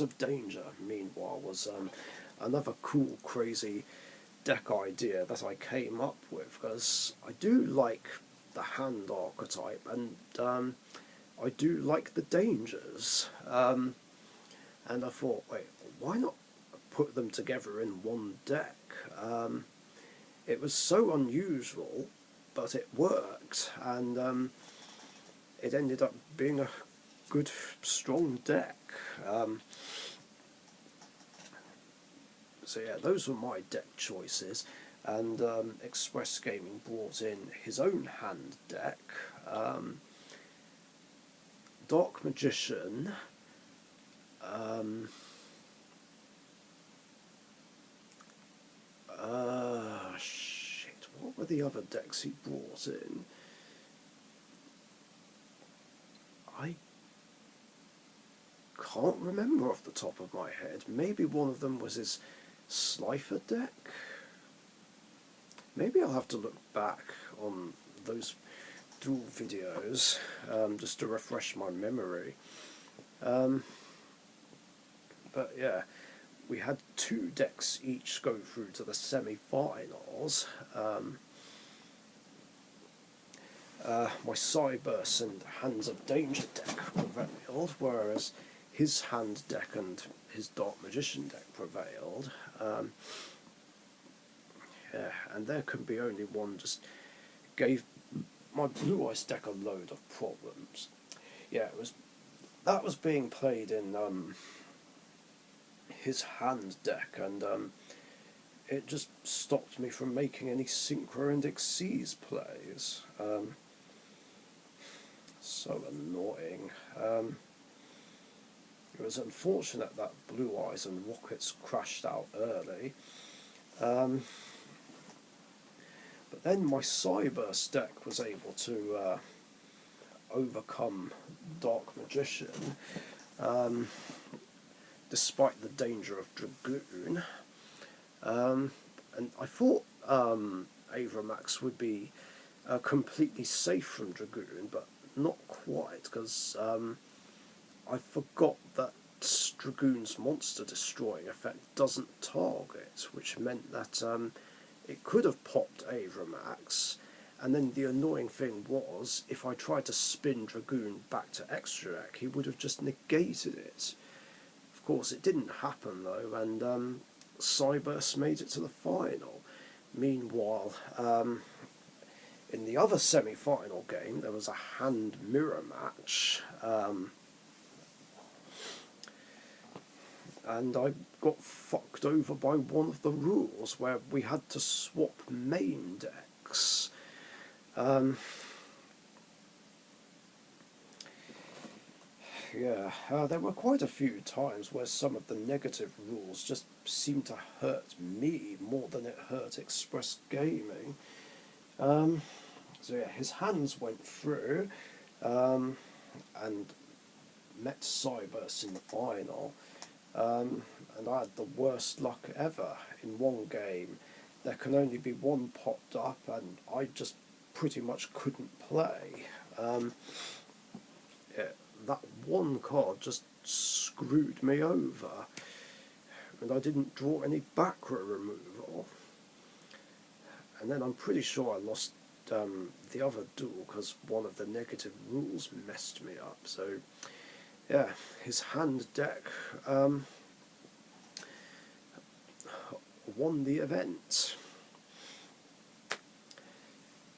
of Danger, meanwhile, was another cool, crazy deck idea that I came up with, because I do like the hand archetype, and I do like the dangers, and I thought, wait, why not put them together in one deck? It was so unusual, but it worked, and it ended up being a good, strong deck. So yeah, those were my deck choices, and Express Gaming brought in his own hand deck. Dark Magician, shit, what were the other decks he brought in? I can't remember off the top of my head. Maybe one of them was his Slifer deck? Maybe I'll have to look back on those dual videos just to refresh my memory. But yeah, we had 2 decks each go through to the semi-finals. my Cyburst and Hands of Danger deck prevailed, whereas his hand deck and his Dark Magician deck prevailed. Yeah, and there can be only one, just gave my Blue Eyes deck a load of problems. Yeah, that was being played in his hand deck, and it just stopped me from making any Synchro and Xyz plays. So annoying. It was unfortunate that Blue Eyes and Rockets crashed out early. But then my Cyburst deck was able to overcome Dark Magician, despite the danger of Dragoon. And I thought Avramax would be completely safe from Dragoon, but not quite, because I forgot that Dragoon's monster destroying effect doesn't target, which meant that it could have popped Avramax, and then the annoying thing was, if I tried to spin Dragoon back to extra deck, he would have just negated it. Of course, it didn't happen though, and Cyburst made it to the final. Meanwhile, in the other semi-final game, there was a hand mirror match, and I got fucked over by one of the rules where we had to swap main decks. Yeah, there were quite a few times where some of the negative rules just seemed to hurt me more than it hurt Express Gaming. So yeah, his hands went through, and met Cyburst in the final, and I had the worst luck ever. In one game, there can only be one popped up, and I just pretty much couldn't play. Yeah, that one card just screwed me over, and I didn't draw any back row removal. And then I'm pretty sure I lost the other duel because one of the negative rules messed me up. So yeah, his hand deck won the event.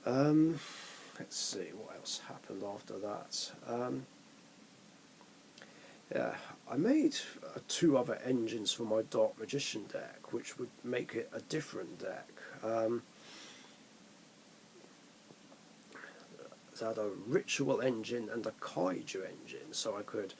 Let's see what else happened after that. Yeah, I made 2 other engines for my Dark Magician deck, which would make it a different deck. I had a Ritual engine and a Kaiju engine, so I could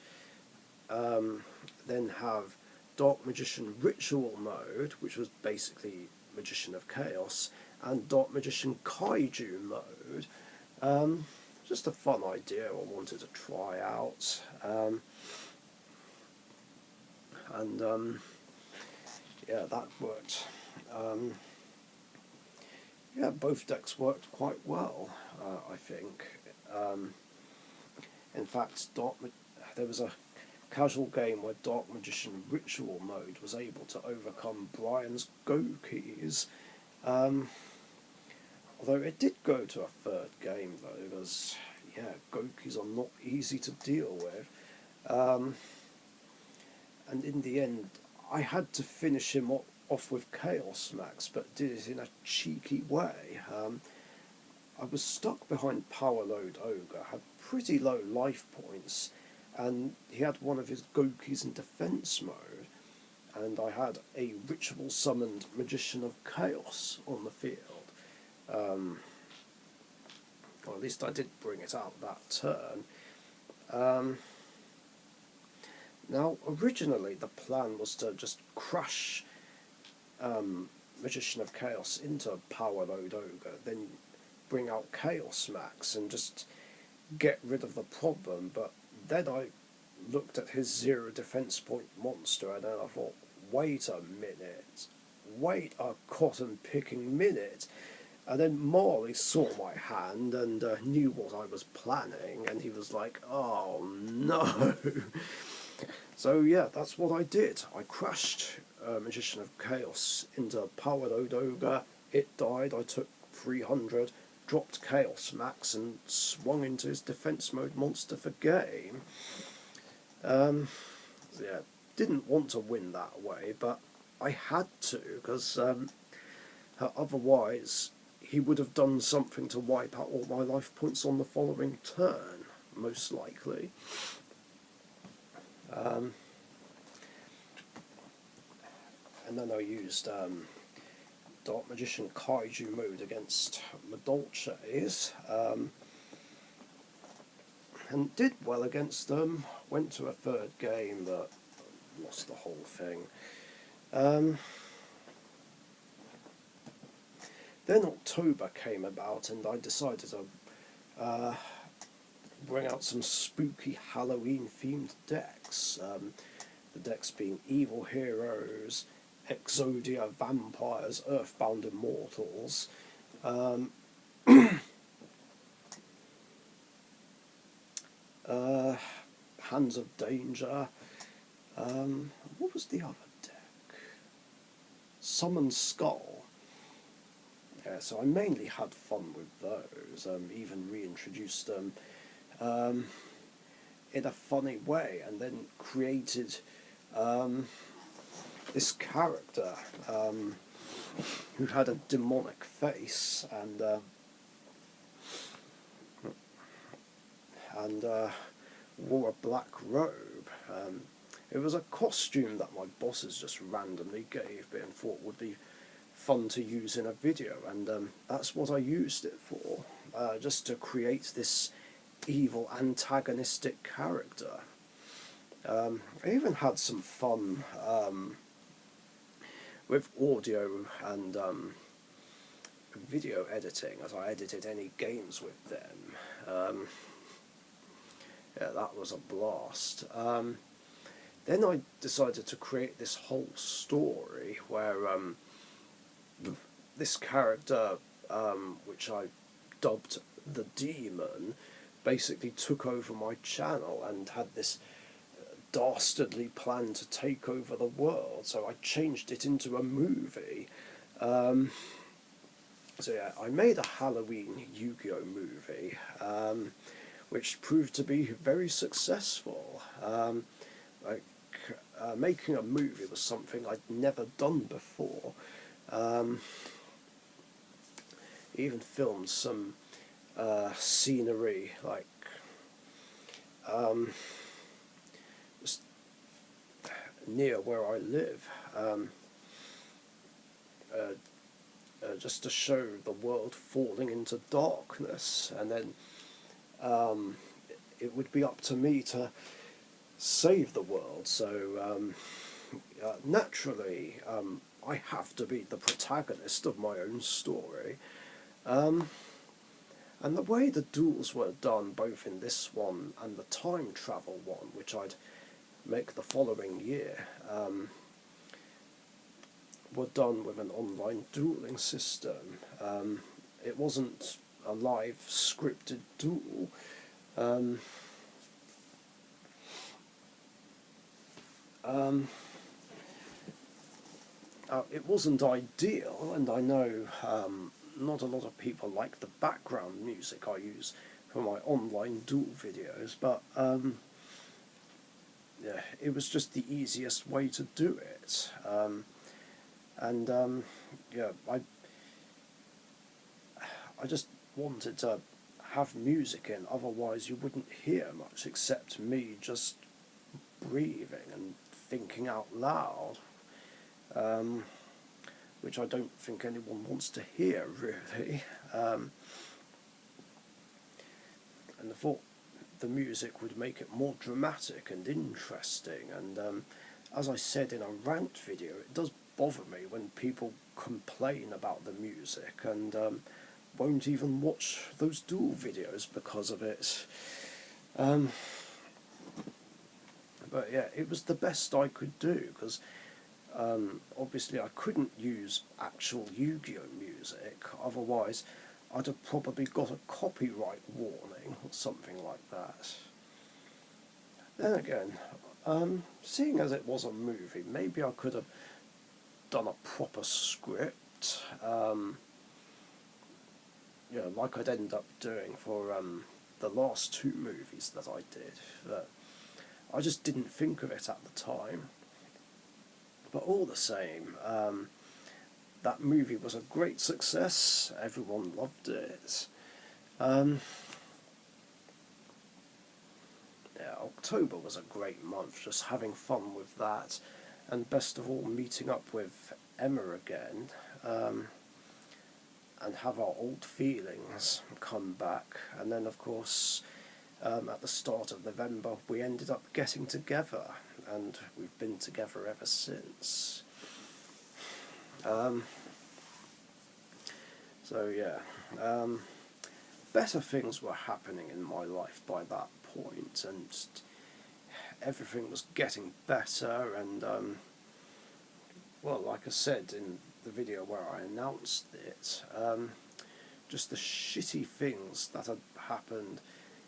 then have Dark Magician Ritual mode, which was basically Magician of Chaos, and Dark Magician Kaiju mode. Just a fun idea I wanted to try out. Yeah, that worked. Yeah, both decks worked quite well, I think. In fact, there was a casual game where Dark Magician Ritual mode was able to overcome Brian's Gokies. Although it did go to a 3rd game though, because yeah, Gokies are not easy to deal with. And in the end, I had to finish him off with Chaos Max, but did it in a cheeky way. I was stuck behind Power Load Ogre, had pretty low life points, and he had one of his Gokies in defense mode, and I had a Ritual summoned Magician of Chaos on the field. Or at least I did bring it out that turn. Now, originally the plan was to just crush Magician of Chaos into Power Load Ogre, then bring out Chaos Max and just get rid of the problem, but then I looked at his 0 defense point monster and then I thought, wait a minute, wait a cotton-picking minute. And then Marley saw my hand and knew what I was planning, and he was like, oh no. So yeah, that's what I did. I crashed Magician of Chaos into Power Load Ogre, it died, I took 300, dropped Chaos Max and swung into his defense mode monster for game. Yeah, didn't want to win that way, but I had to, because otherwise he would have done something to wipe out all my life points on the following turn, most likely. And then I used Dark Magician Kaiju mode against Madolches, and did well against them. Went to a third game, but lost the whole thing. Then October came about, and I decided to bring out some spooky Halloween-themed decks. The decks being Evil Heroes, Exodia Vampires, Earthbound Immortals. Hands of Danger. What was the other deck? Summon Skull. Yeah, so I mainly had fun with those. Even reintroduced them in a funny way, and then created this character who had a demonic face and wore a black robe. It was a costume that my bosses just randomly gave me and thought would be fun to use in a video, and that's what I used it for, just to create this evil antagonistic character. I even had some fun with audio and video editing, as I edited any games with them. Yeah, that was a blast. Then I decided to create this whole story where this character, which I dubbed the Demon, basically took over my channel and had this dastardly plan to take over the world, so I changed it into a movie. So yeah, I made a Halloween Yu-Gi-Oh movie, which proved to be very successful. Making a movie was something I'd never done before. Even filmed some scenery, like just near where I live, just to show the world falling into darkness, and then it would be up to me to save the world. So naturally, I have to be the protagonist of my own story. And the way the duels were done, both in this one and the time travel one, which I'd make the following year, were done with an online dueling system. It wasn't a live scripted duel. It wasn't ideal, and I know not a lot of people like the background music I use for my online duel videos, but yeah, it was just the easiest way to do it. Yeah, I just wanted to have music in, otherwise you wouldn't hear much except me just breathing and thinking out loud, which I don't think anyone wants to hear, really. And I thought the music would make it more dramatic and interesting, and as I said in a rant video, it does bother me when people complain about the music and won't even watch those duel videos because of it. But yeah, it was the best I could do, because obviously I couldn't use actual Yu-Gi-Oh music, otherwise I'd have probably got a copyright warning or something like that. Then again, seeing as it was a movie, maybe I could have done a proper script, like I'd end up doing for the last two movies that I did. But I just didn't think of it at the time. But all the same, that movie was a great success. Everyone loved it. Yeah, October was a great month, just having fun with that, and best of all, meeting up with Emma again, and have our old feelings come back. And then, of course, at the start of November, we ended up getting together, and we've been together ever since. So yeah, better things were happening in my life by that point, and everything was getting better. And well, like I said in the video where I announced it, just the shitty things that had happened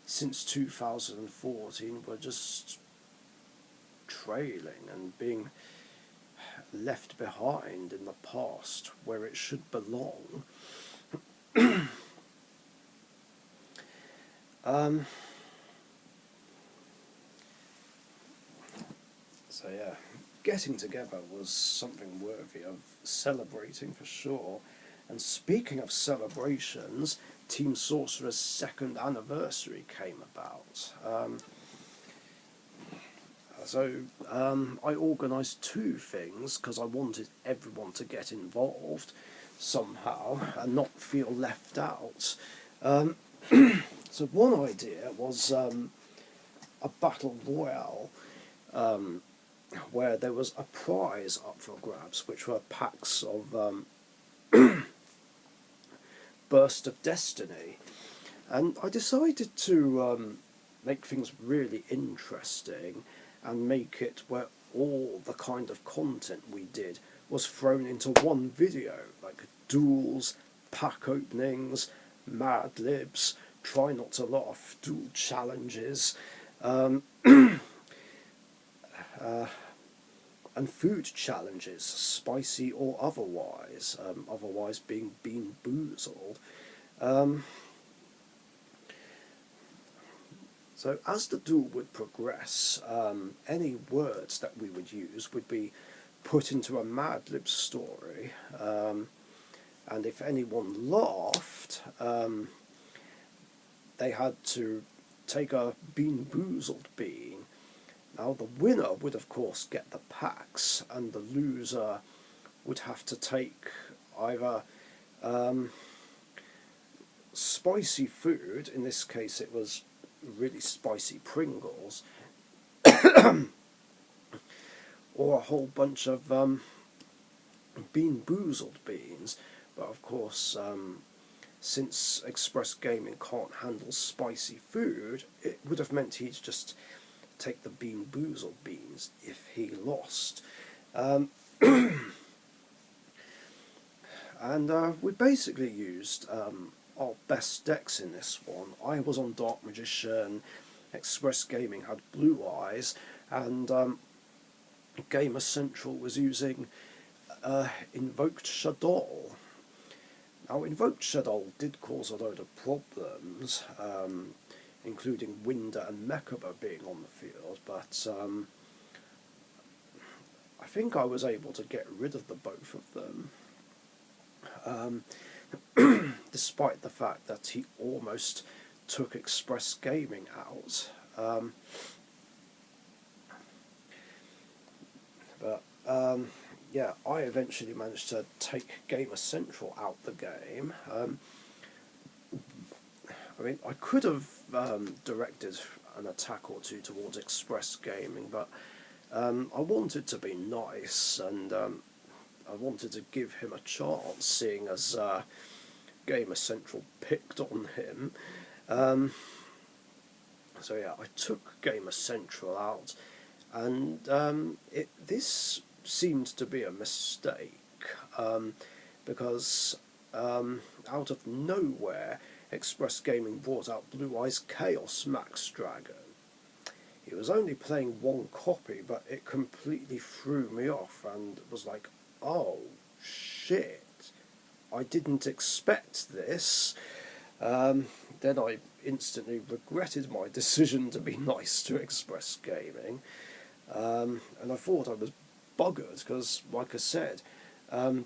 since 2014 were just trailing and being left behind in the past where it should belong. So yeah, getting together was something worthy of celebrating for sure. And speaking of celebrations, Team Sorcerer's second anniversary came about. I organised two things because I wanted everyone to get involved somehow and not feel left out. So one idea was a battle royale where there was a prize up for grabs, which were packs of Burst of Destiny. And I decided to make things really interesting and make it where all the kind of content we did was thrown into one video, like duels, pack openings, Mad Libs, try not to laugh, duel challenges, and food challenges, spicy or otherwise, otherwise being Bean Boozled. So as the duel would progress, any words that we would use would be put into a Mad Lib story, and if anyone laughed, they had to take a Bean Boozled bean. Now the winner would of course get the packs, and the loser would have to take either spicy food, in this case it was really spicy Pringles, or a whole bunch of Bean Boozled beans. But of course, since Express Gaming can't handle spicy food, it would have meant he'd just take the Bean Boozled beans if he lost. And we basically used our best decks in this one. I was on Dark Magician, Express Gaming had Blue Eyes, and Gamer Central was using Invoked Shadol. Now, Invoked Shadol did cause a load of problems, including Winder and Mechaba being on the field, but I think I was able to get rid of the both of them. Despite the fact that he almost took Express Gaming out. Yeah, I eventually managed to take Gamer Central out the game. I mean, I could have directed an attack or two towards Express Gaming, but I wanted to be nice, and I wanted to give him a chance, seeing as Gamer Central picked on him. So yeah, I took Gamer Central out, and this seemed to be a mistake, because out of nowhere, Express Gaming brought out Blue Eyes Chaos Max Dragon. He was only playing one copy, but it completely threw me off, and was like, oh shit, I didn't expect this. Then I instantly regretted my decision to be nice to Express Gaming, and I thought I was buggered because, like I said,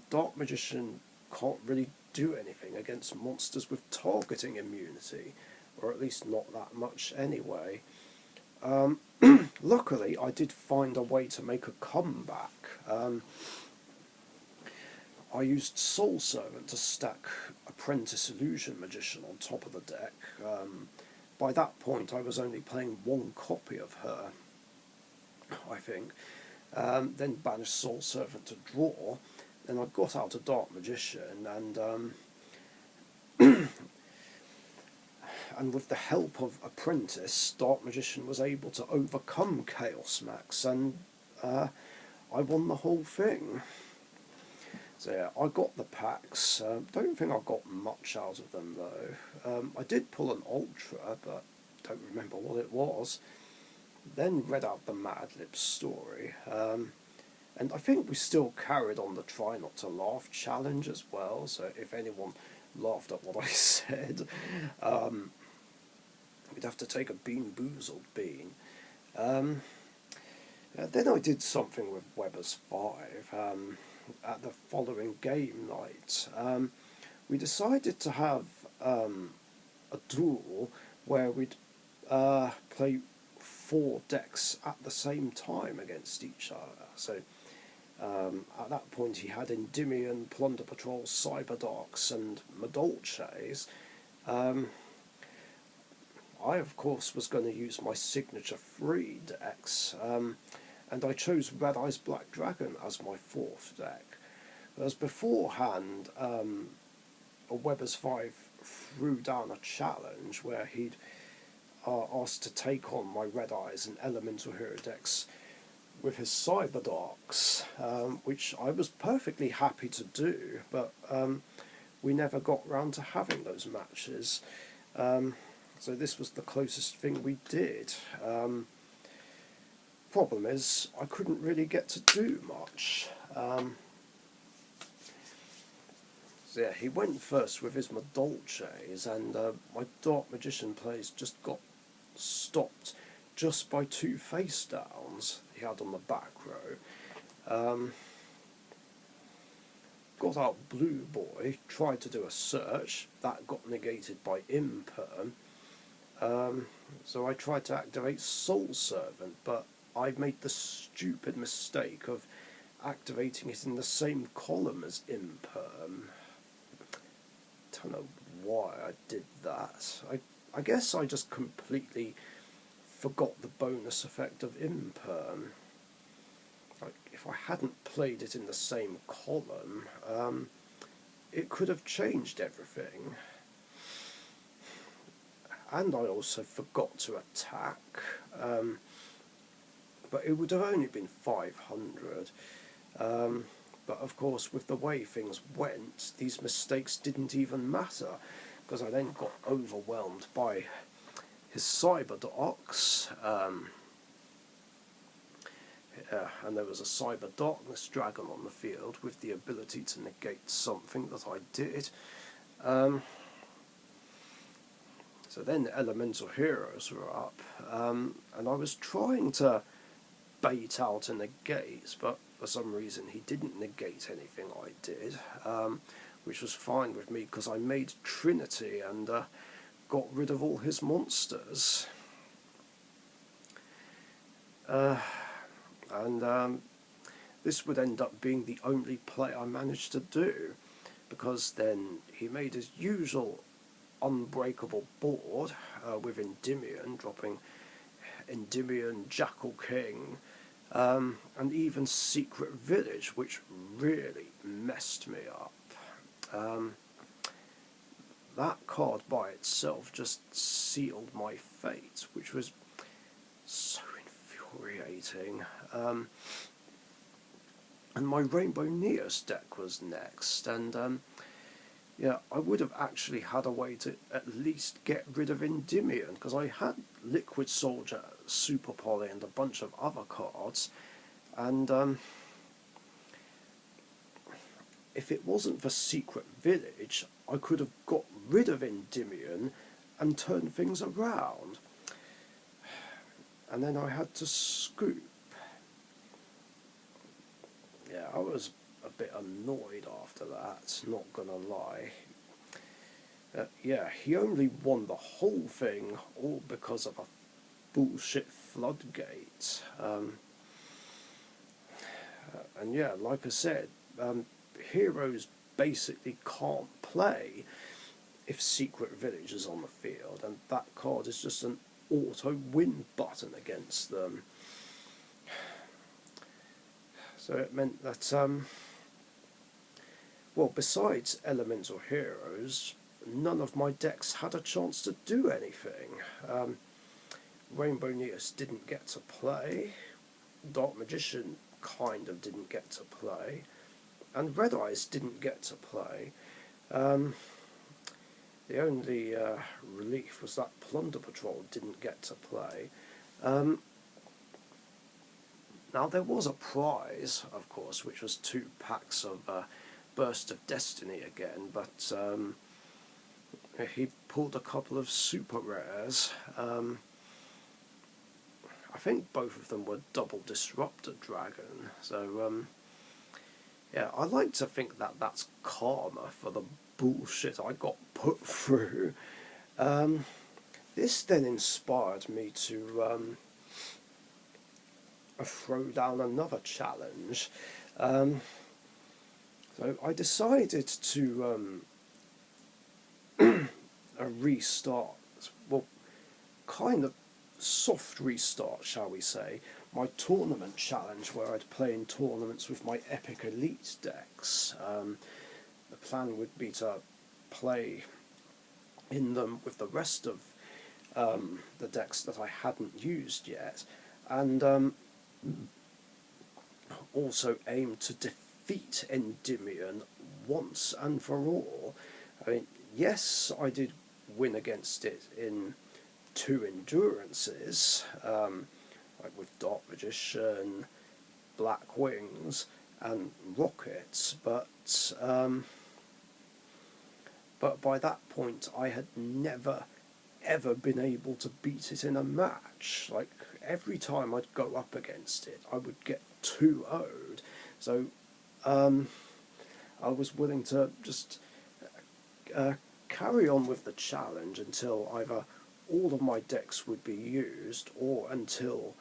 Dark Magician can't really do anything against monsters with targeting immunity, or at least not that much anyway. Luckily, I did find a way to make a comeback. I used Soul Servant to stack Apprentice Illusion Magician on top of the deck. By that point, I was only playing one copy of her, I think. Then banished Soul Servant to draw. Then I got out a Dark Magician, and with the help of Apprentice, Dark Magician was able to overcome Chaos Max, and I won the whole thing. So yeah, I got the packs. Don't think I got much out of them though. I did pull an Ultra, but don't remember what it was. Then read out the Mad Lib story. And I think we still carried on the Try Not to Laugh challenge as well, so if anyone laughed at what I said, we'd have to take a Bean Boozled bean. Then I did something with Weber's 5 at the following game night. We decided to have a duel where we'd play 4 decks at the same time against each other. So at that point he had Endymion, Plunder Patrols, Cyberdarks and Madolches. I of course was going to use my signature 3 decks, and I chose Red Eyes Black Dragon as my 4th deck. Whereas beforehand, Weber's 5 threw down a challenge where he'd asked to take on my Red Eyes and Elemental Hero decks with his Cyberdarks, which I was perfectly happy to do, but we never got round to having those matches. So this was the closest thing we did. Problem is, I couldn't really get to do much. So yeah, he went first with his Madolches, and my Dark Magician plays just got stopped just by 2 face downs he had on the back row. Got out Blue Boy, tried to do a search, that got negated by Imperm. So I tried to activate Soul Servant, but I made the stupid mistake of activating it in the same column as Imperm. Don't know why I did that. I guess I just completely forgot the bonus effect of Imperm. Like, if I hadn't played it in the same column, it could have changed everything. And I also forgot to attack, but it would have only been 500. But of course, with the way things went, these mistakes didn't even matter, because I then got overwhelmed by his Cyberdarks, and there was a Cyber Darkness Dragon on the field with the ability to negate something that I did. So then the Elemental Heroes were up, and I was trying to bait out a negate, but for some reason he didn't negate anything I did, which was fine with me because I made Trinity and got rid of all his monsters. And this would end up being the only play I managed to do, because then he made his usual unbreakable board with Endymion, dropping Endymion, Jackal King, and even Secret Village, which really messed me up. That card by itself just sealed my fate, which was so infuriating. And my Rainbow Neos deck was next, and yeah, I would have actually had a way to at least get rid of Endymion, because I had Liquid Soldier, Super Poly, and a bunch of other cards, and if it wasn't for Secret Village, I could have got rid of Endymion and turn things around. And then I had to scoop. Yeah, I was a bit annoyed after that, not gonna lie. Yeah, he only won the whole thing, all because of a bullshit floodgate. And yeah, like I said, heroes basically can't play if Secret Village is on the field, and that card is just an auto-win button against them. So it meant that, well, besides elemental heroes, none of my decks had a chance to do anything. Rainbow Neos didn't get to play, Dark Magician kind of didn't get to play, and Red Eyes didn't get to play. The only relief was that Plunder Patrol didn't get to play. Now there was a prize, of course, which was 2 packs of Burst of Destiny again, but he pulled a couple of super rares. I think both of them were double Disruptor Dragon, so yeah, I like to think that that's karma for the bullshit I got put through. This then inspired me to throw down another challenge. So I decided to restart, well, kind of soft restart, shall we say, my tournament challenge where I'd play in tournaments with my Epic Elite decks. The plan would be to play in them with the rest of the decks that I hadn't used yet, and also aim to defeat Endymion once and for all. I mean, yes, I did win against it in 2 endurances, like with Dark Magician, Black Wings, and Rockets, but by that point I had never ever been able to beat it in a match. Like, every time I'd go up against it I would get 2-0'd, so I was willing to just carry on with the challenge until either all of my decks would be used or until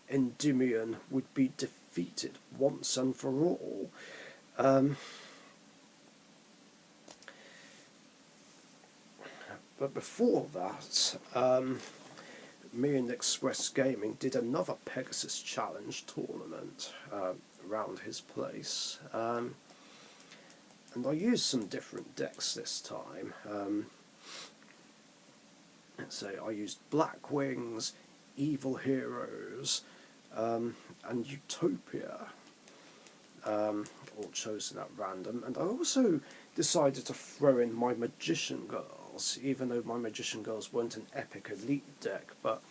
Endymion would be defeated once and for all. But before that, me and Express Gaming did another Pegasus Challenge tournament around his place, and I used some different decks this time. Let's say I used Black Wings, Evil Heroes, and Utopia, all chosen at random, and I also decided to throw in my Magician Girls, even though my Magician Girls weren't an Epic Elite deck, but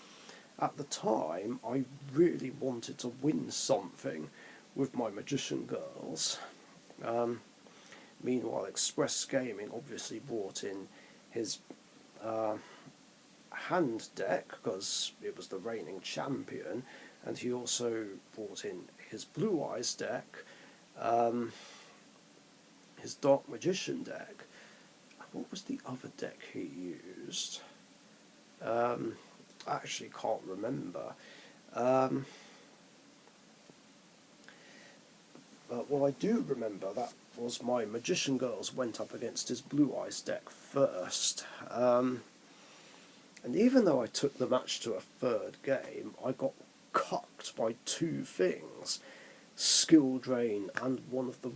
at the time I really wanted to win something with my Magician Girls. Meanwhile, Express Gaming obviously brought in his hand deck, because it was the reigning champion, and he also brought in his Blue Eyes deck, his Dark Magician deck. What was the other deck he used? I actually can't remember. But what I do remember, that was my Magician Girls went up against his Blue Eyes deck first. And even though I took the match to a 3rd game, I got cucked by 2 things: skill drain and one of the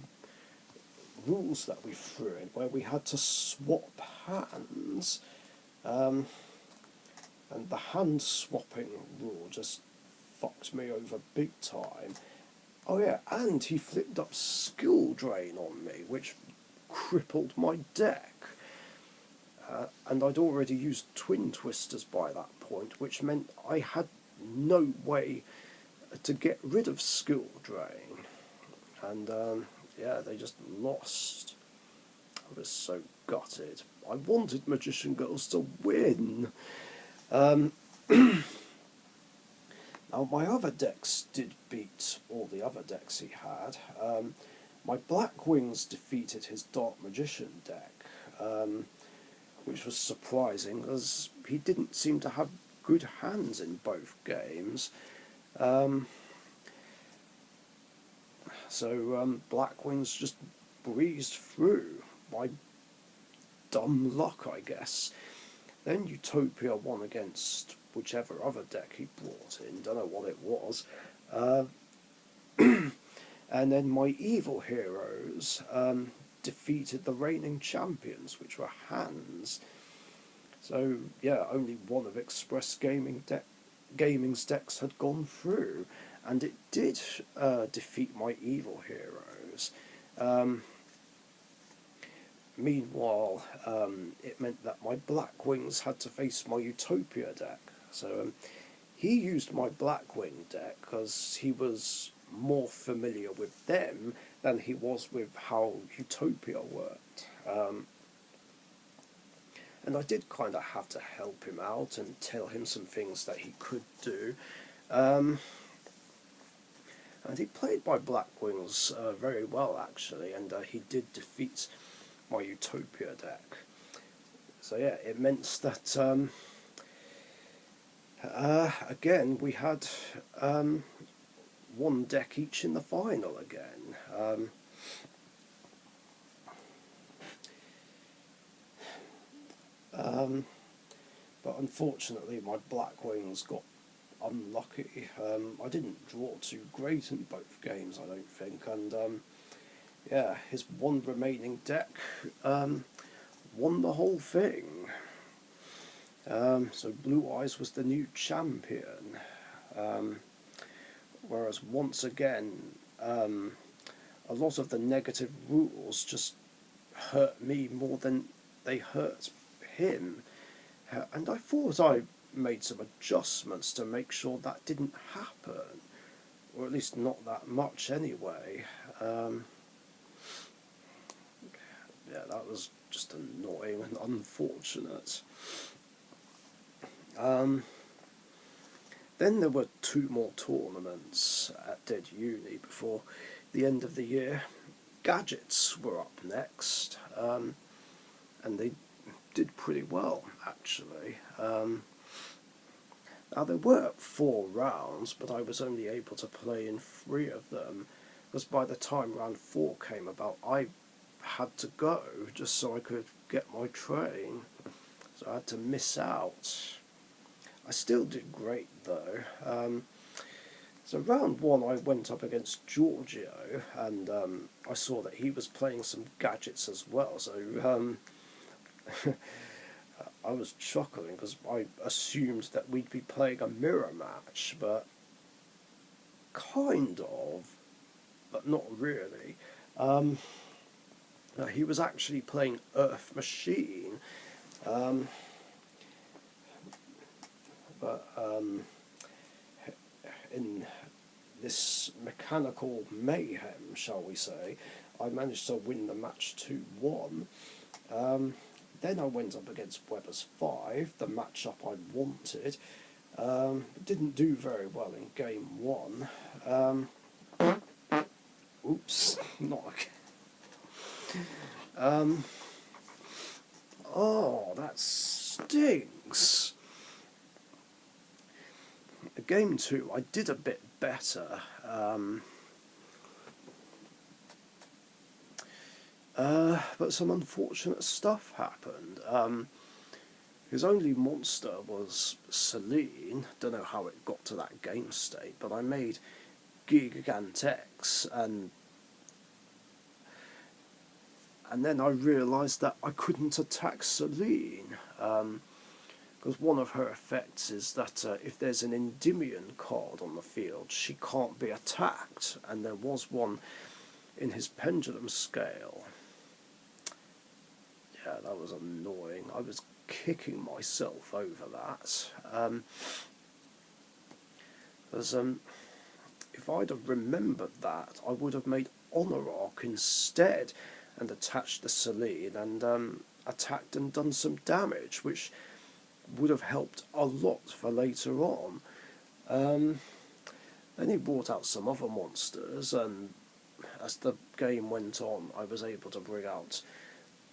rules that we threw in, where we had to swap hands. And the hand swapping rule just fucked me over big time. Oh yeah, and he flipped up skill drain on me, which crippled my deck. And I'd already used Twin Twisters by that point, which meant I had no way to get rid of skill drain. And yeah, they just lost. I was so gutted. I wanted Magician Girls to win. Now, my other decks did beat all the other decks he had. My Black Wings defeated his Dark Magician deck, which was surprising because he didn't seem to have good hands in both games. So Black Wings just breezed through by dumb luck, I guess. Then Utopia won against whichever other deck he brought in, don't know what it was. And then my evil heroes defeated the reigning champions, which were Hands. So yeah, only one of Express Gaming's decks had gone through, and it did defeat my evil heroes. Meanwhile, it meant that my Black Wings had to face my Utopia deck. So he used my Blackwing deck because he was more familiar with them than he was with how Utopia worked. And I did kind of have to help him out and tell him some things that he could do. And he played my Blackwings very well, actually, and he did defeat my Utopia deck. So yeah, it meant that again we had one deck each in the final again. But unfortunately my Blackwings got unlucky. I didn't draw too great in both games, I don't think, and yeah, his one remaining deck won the whole thing. So Blue Eyes was the new champion, whereas once again a lot of the negative rules just hurt me more than they hurt him, and I thought I made some adjustments to make sure that didn't happen, or at least not that much anyway. Yeah, that was just annoying and unfortunate. Then there were 2 more tournaments at Dead Uni before the end of the year. Gadgets were up next, and they did pretty well, actually. Now, there were 4 rounds, but I was only able to play in 3 of them, because by the time round 4 came about, I had to go just so I could get my train, so I had to miss out. I still did great though. So round 1 I went up against Giorgio, and I saw that he was playing some gadgets as well, so I was chuckling because I assumed that we'd be playing a mirror match, but kind of, but not really. He was actually playing Earth Machine, but in this mechanical mayhem, shall we say, I managed to win the match 2-1. Then I went up against Weber's 5, the matchup I wanted. Didn't do very well in game 1. Oops, not again. Oh, that stinks. Game 2, I did a bit better. But some unfortunate stuff happened. His only monster was Celine. Don't know how it got to that game state, but I made Gigantex, and then I realised that I couldn't attack Celine, because one of her effects is that if there's an Endymion card on the field, she can't be attacked, and there was one in his pendulum scale. Yeah, that was annoying. I was kicking myself over that. Because if I'd have remembered that, I would have made Honor Arc instead, and attached the Celine and attacked and done some damage, which would have helped a lot for later on. Then he brought out some other monsters, and as the game went on, I was able to bring out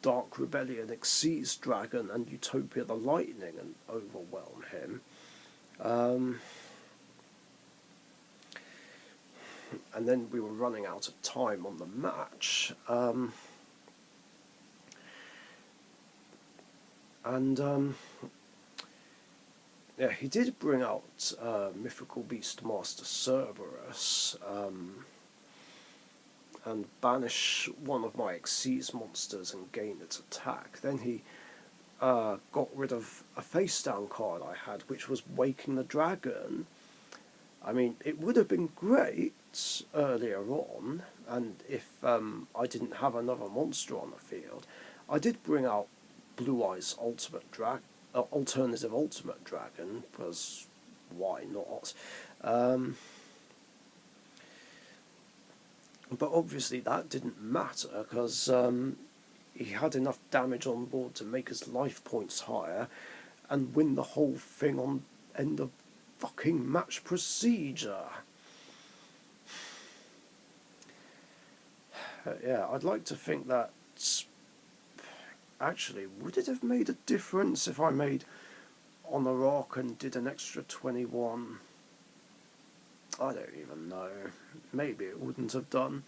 Dark Rebellion, Xyz Dragon, and Utopia the Lightning and overwhelm him. And then we were running out of time on the match. Yeah, he did bring out Mythical Beastmaster Cerberus and banish one of my Xyz monsters and gain its attack. Then he got rid of a face-down card I had, which was Waking the Dragon. I mean, it would have been great earlier on, and if I didn't have another monster on the field. I did bring out Blue Eyes Alternative Ultimate Dragon, because why not? But obviously that didn't matter, because he had enough damage on board to make his life points higher and win the whole thing on end of fucking match procedure. Yeah, I'd like to think that... Actually, would it have made a difference if I made On the Rock and did an extra 21? I don't even know. Maybe it wouldn't have done.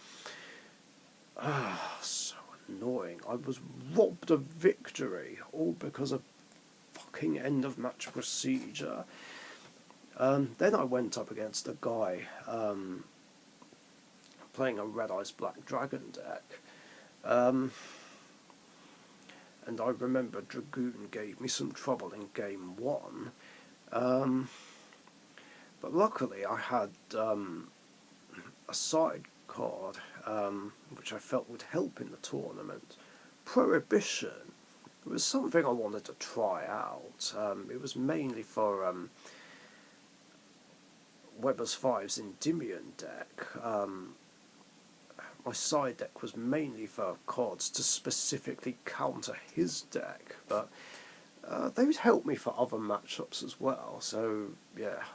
So annoying. I was robbed of victory, all because of fucking end of match procedure. Then I went up against a guy playing a Red Eyes Black Dragon deck. And I remember Dragoon gave me some trouble in game 1. But luckily I had a side card which I felt would help in the tournament. Prohibition. It was something I wanted to try out. It was mainly for Weber's Five's Endymion deck. My side deck was mainly for cards to specifically counter his deck, but they would help me for other matchups as well, so yeah.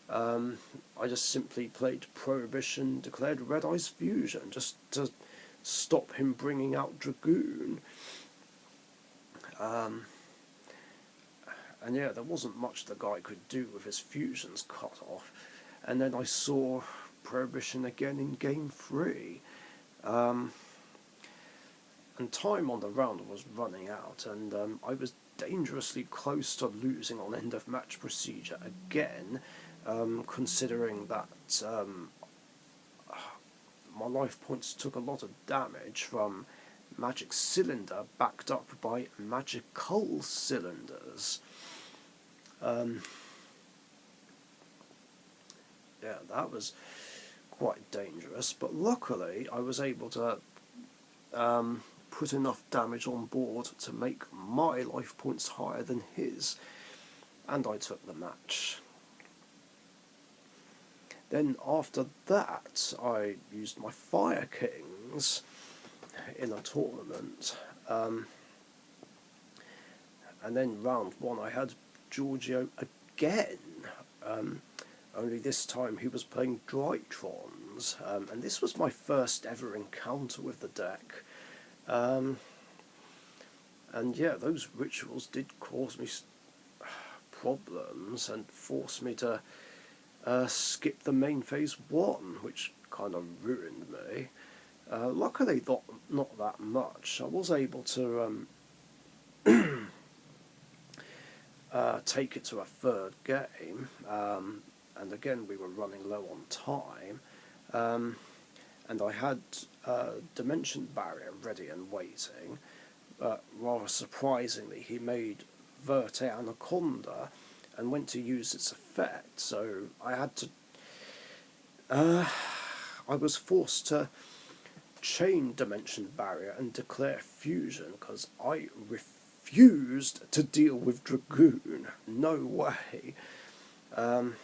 I just simply played Prohibition, declared Red Eyes Fusion, just to stop him bringing out Dragoon. And yeah, there wasn't much the guy could do with his fusions cut off. And then I saw Prohibition again in game 3. And time on the round was running out, and I was dangerously close to losing on end of match procedure again, considering that my life points took a lot of damage from Magic Cylinder backed up by Magical Cylinders. Yeah, that was quite dangerous, but luckily I was able to put enough damage on board to make my life points higher than his, and I took the match. Then after that I used my Fire Kings in a tournament, and then round 1 I had Giorgio again, only this time he was playing Drytrons, and this was my first ever encounter with the deck. And yeah, those rituals did cause me problems and forced me to skip the main phase 1, which kind of ruined me. Luckily not that much. I was able to take it to a third game, and again we were running low on time, and I had Dimension Barrier ready and waiting, but rather surprisingly he made Verte Anaconda and went to use its effect, so I had to I was forced to chain Dimension Barrier and declare Fusion, because I refused to deal with Dragoon. No way. Of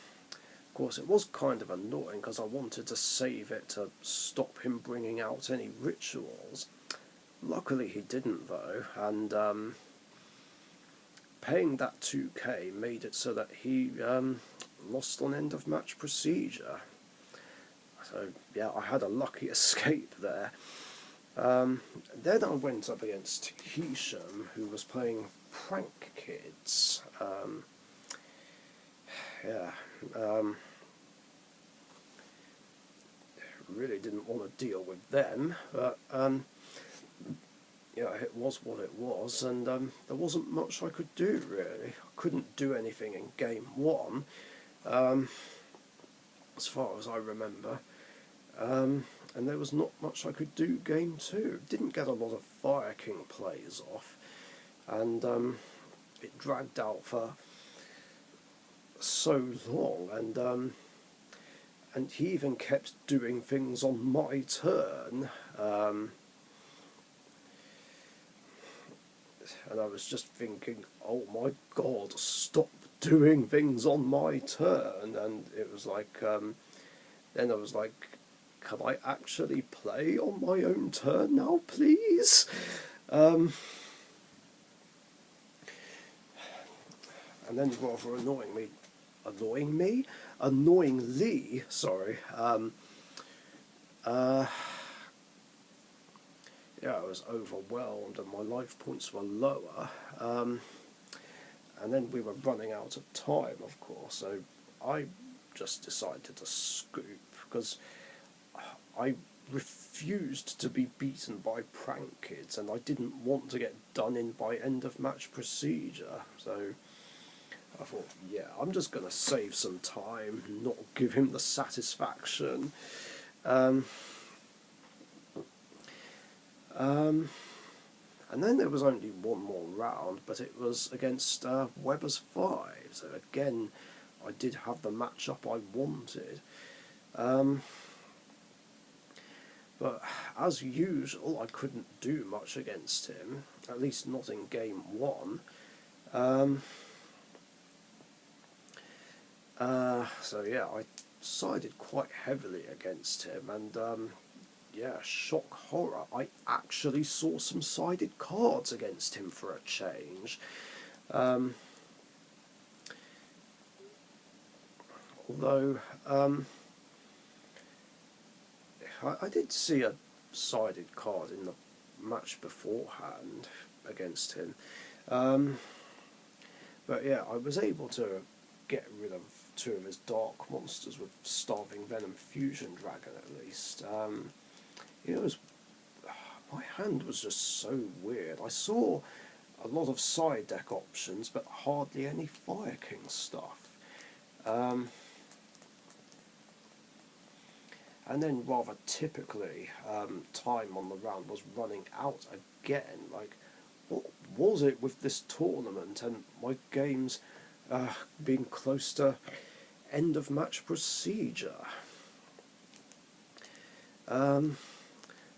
course, it was kind of annoying because I wanted to save it to stop him bringing out any rituals. Luckily he didn't though, and paying that 2k made it so that he lost on end of match procedure. So yeah, I had a lucky escape there. Then I went up against Hisham, who was playing Prank Kids. Really didn't want to deal with them, but yeah, it was what it was, and there wasn't much I could do really. I couldn't do anything in game one, as far as I remember. And there was not much I could do game two. Didn't get a lot of Fire King plays off, and it dragged out for so long, and he even kept doing things on my turn, and I was just thinking, oh my god, stop doing things on my turn. And it was like, then I was like, can I actually play on my own turn now, please? And then rather annoyingly, sorry, yeah, I was overwhelmed and my life points were lower, and then we were running out of time, of course, so I just decided to scoop, because I refused to be beaten by Prank Kids, and I didn't want to get done in by end of match procedure, so I thought, yeah, I'm just going to save some time, not give him the satisfaction. And then there was only one more round, but it was against Weber's 5, so again I did have the matchup I wanted. But as usual, I couldn't do much against him, at least not in game one. So yeah, I sided quite heavily against him, and yeah, shock horror, I actually saw some sided cards against him for a change. Although I did see a sided card in the match beforehand against him, but yeah, I was able to get rid of 2 of his dark monsters with Starving Venom Fusion Dragon at least. It was, my hand was just so weird. I saw a lot of side deck options, but hardly any Fire King stuff. And then rather typically, time on the round was running out again. Like, what was it with this tournament and my games being close to end of match procedure?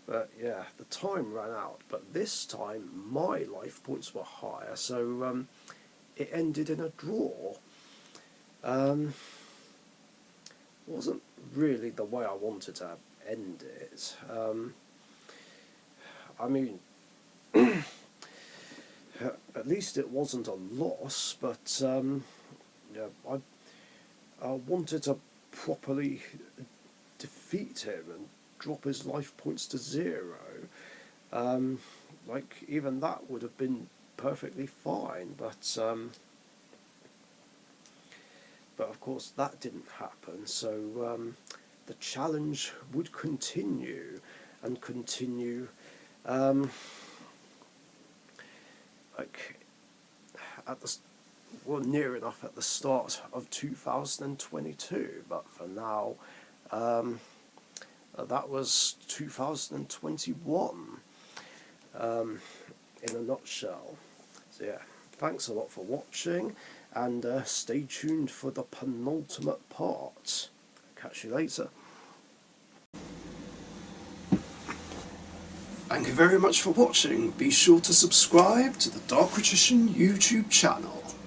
But yeah, the time ran out, but this time my life points were higher, so it ended in a draw. Wasn't really the way I wanted to end it. I mean, at least it wasn't a loss, but yeah, I wanted to properly defeat him and drop his life points to 0. Like, even that would have been perfectly fine, but of course that didn't happen, so the challenge would continue and continue, like at the well, near enough at the start of 2022, but for now that was 2021 in a nutshell. So yeah, thanks a lot for watching, and stay tuned for the penultimate part. Catch you later. Thank you very much for watching. Be sure to subscribe to the Dark Richician YouTube channel.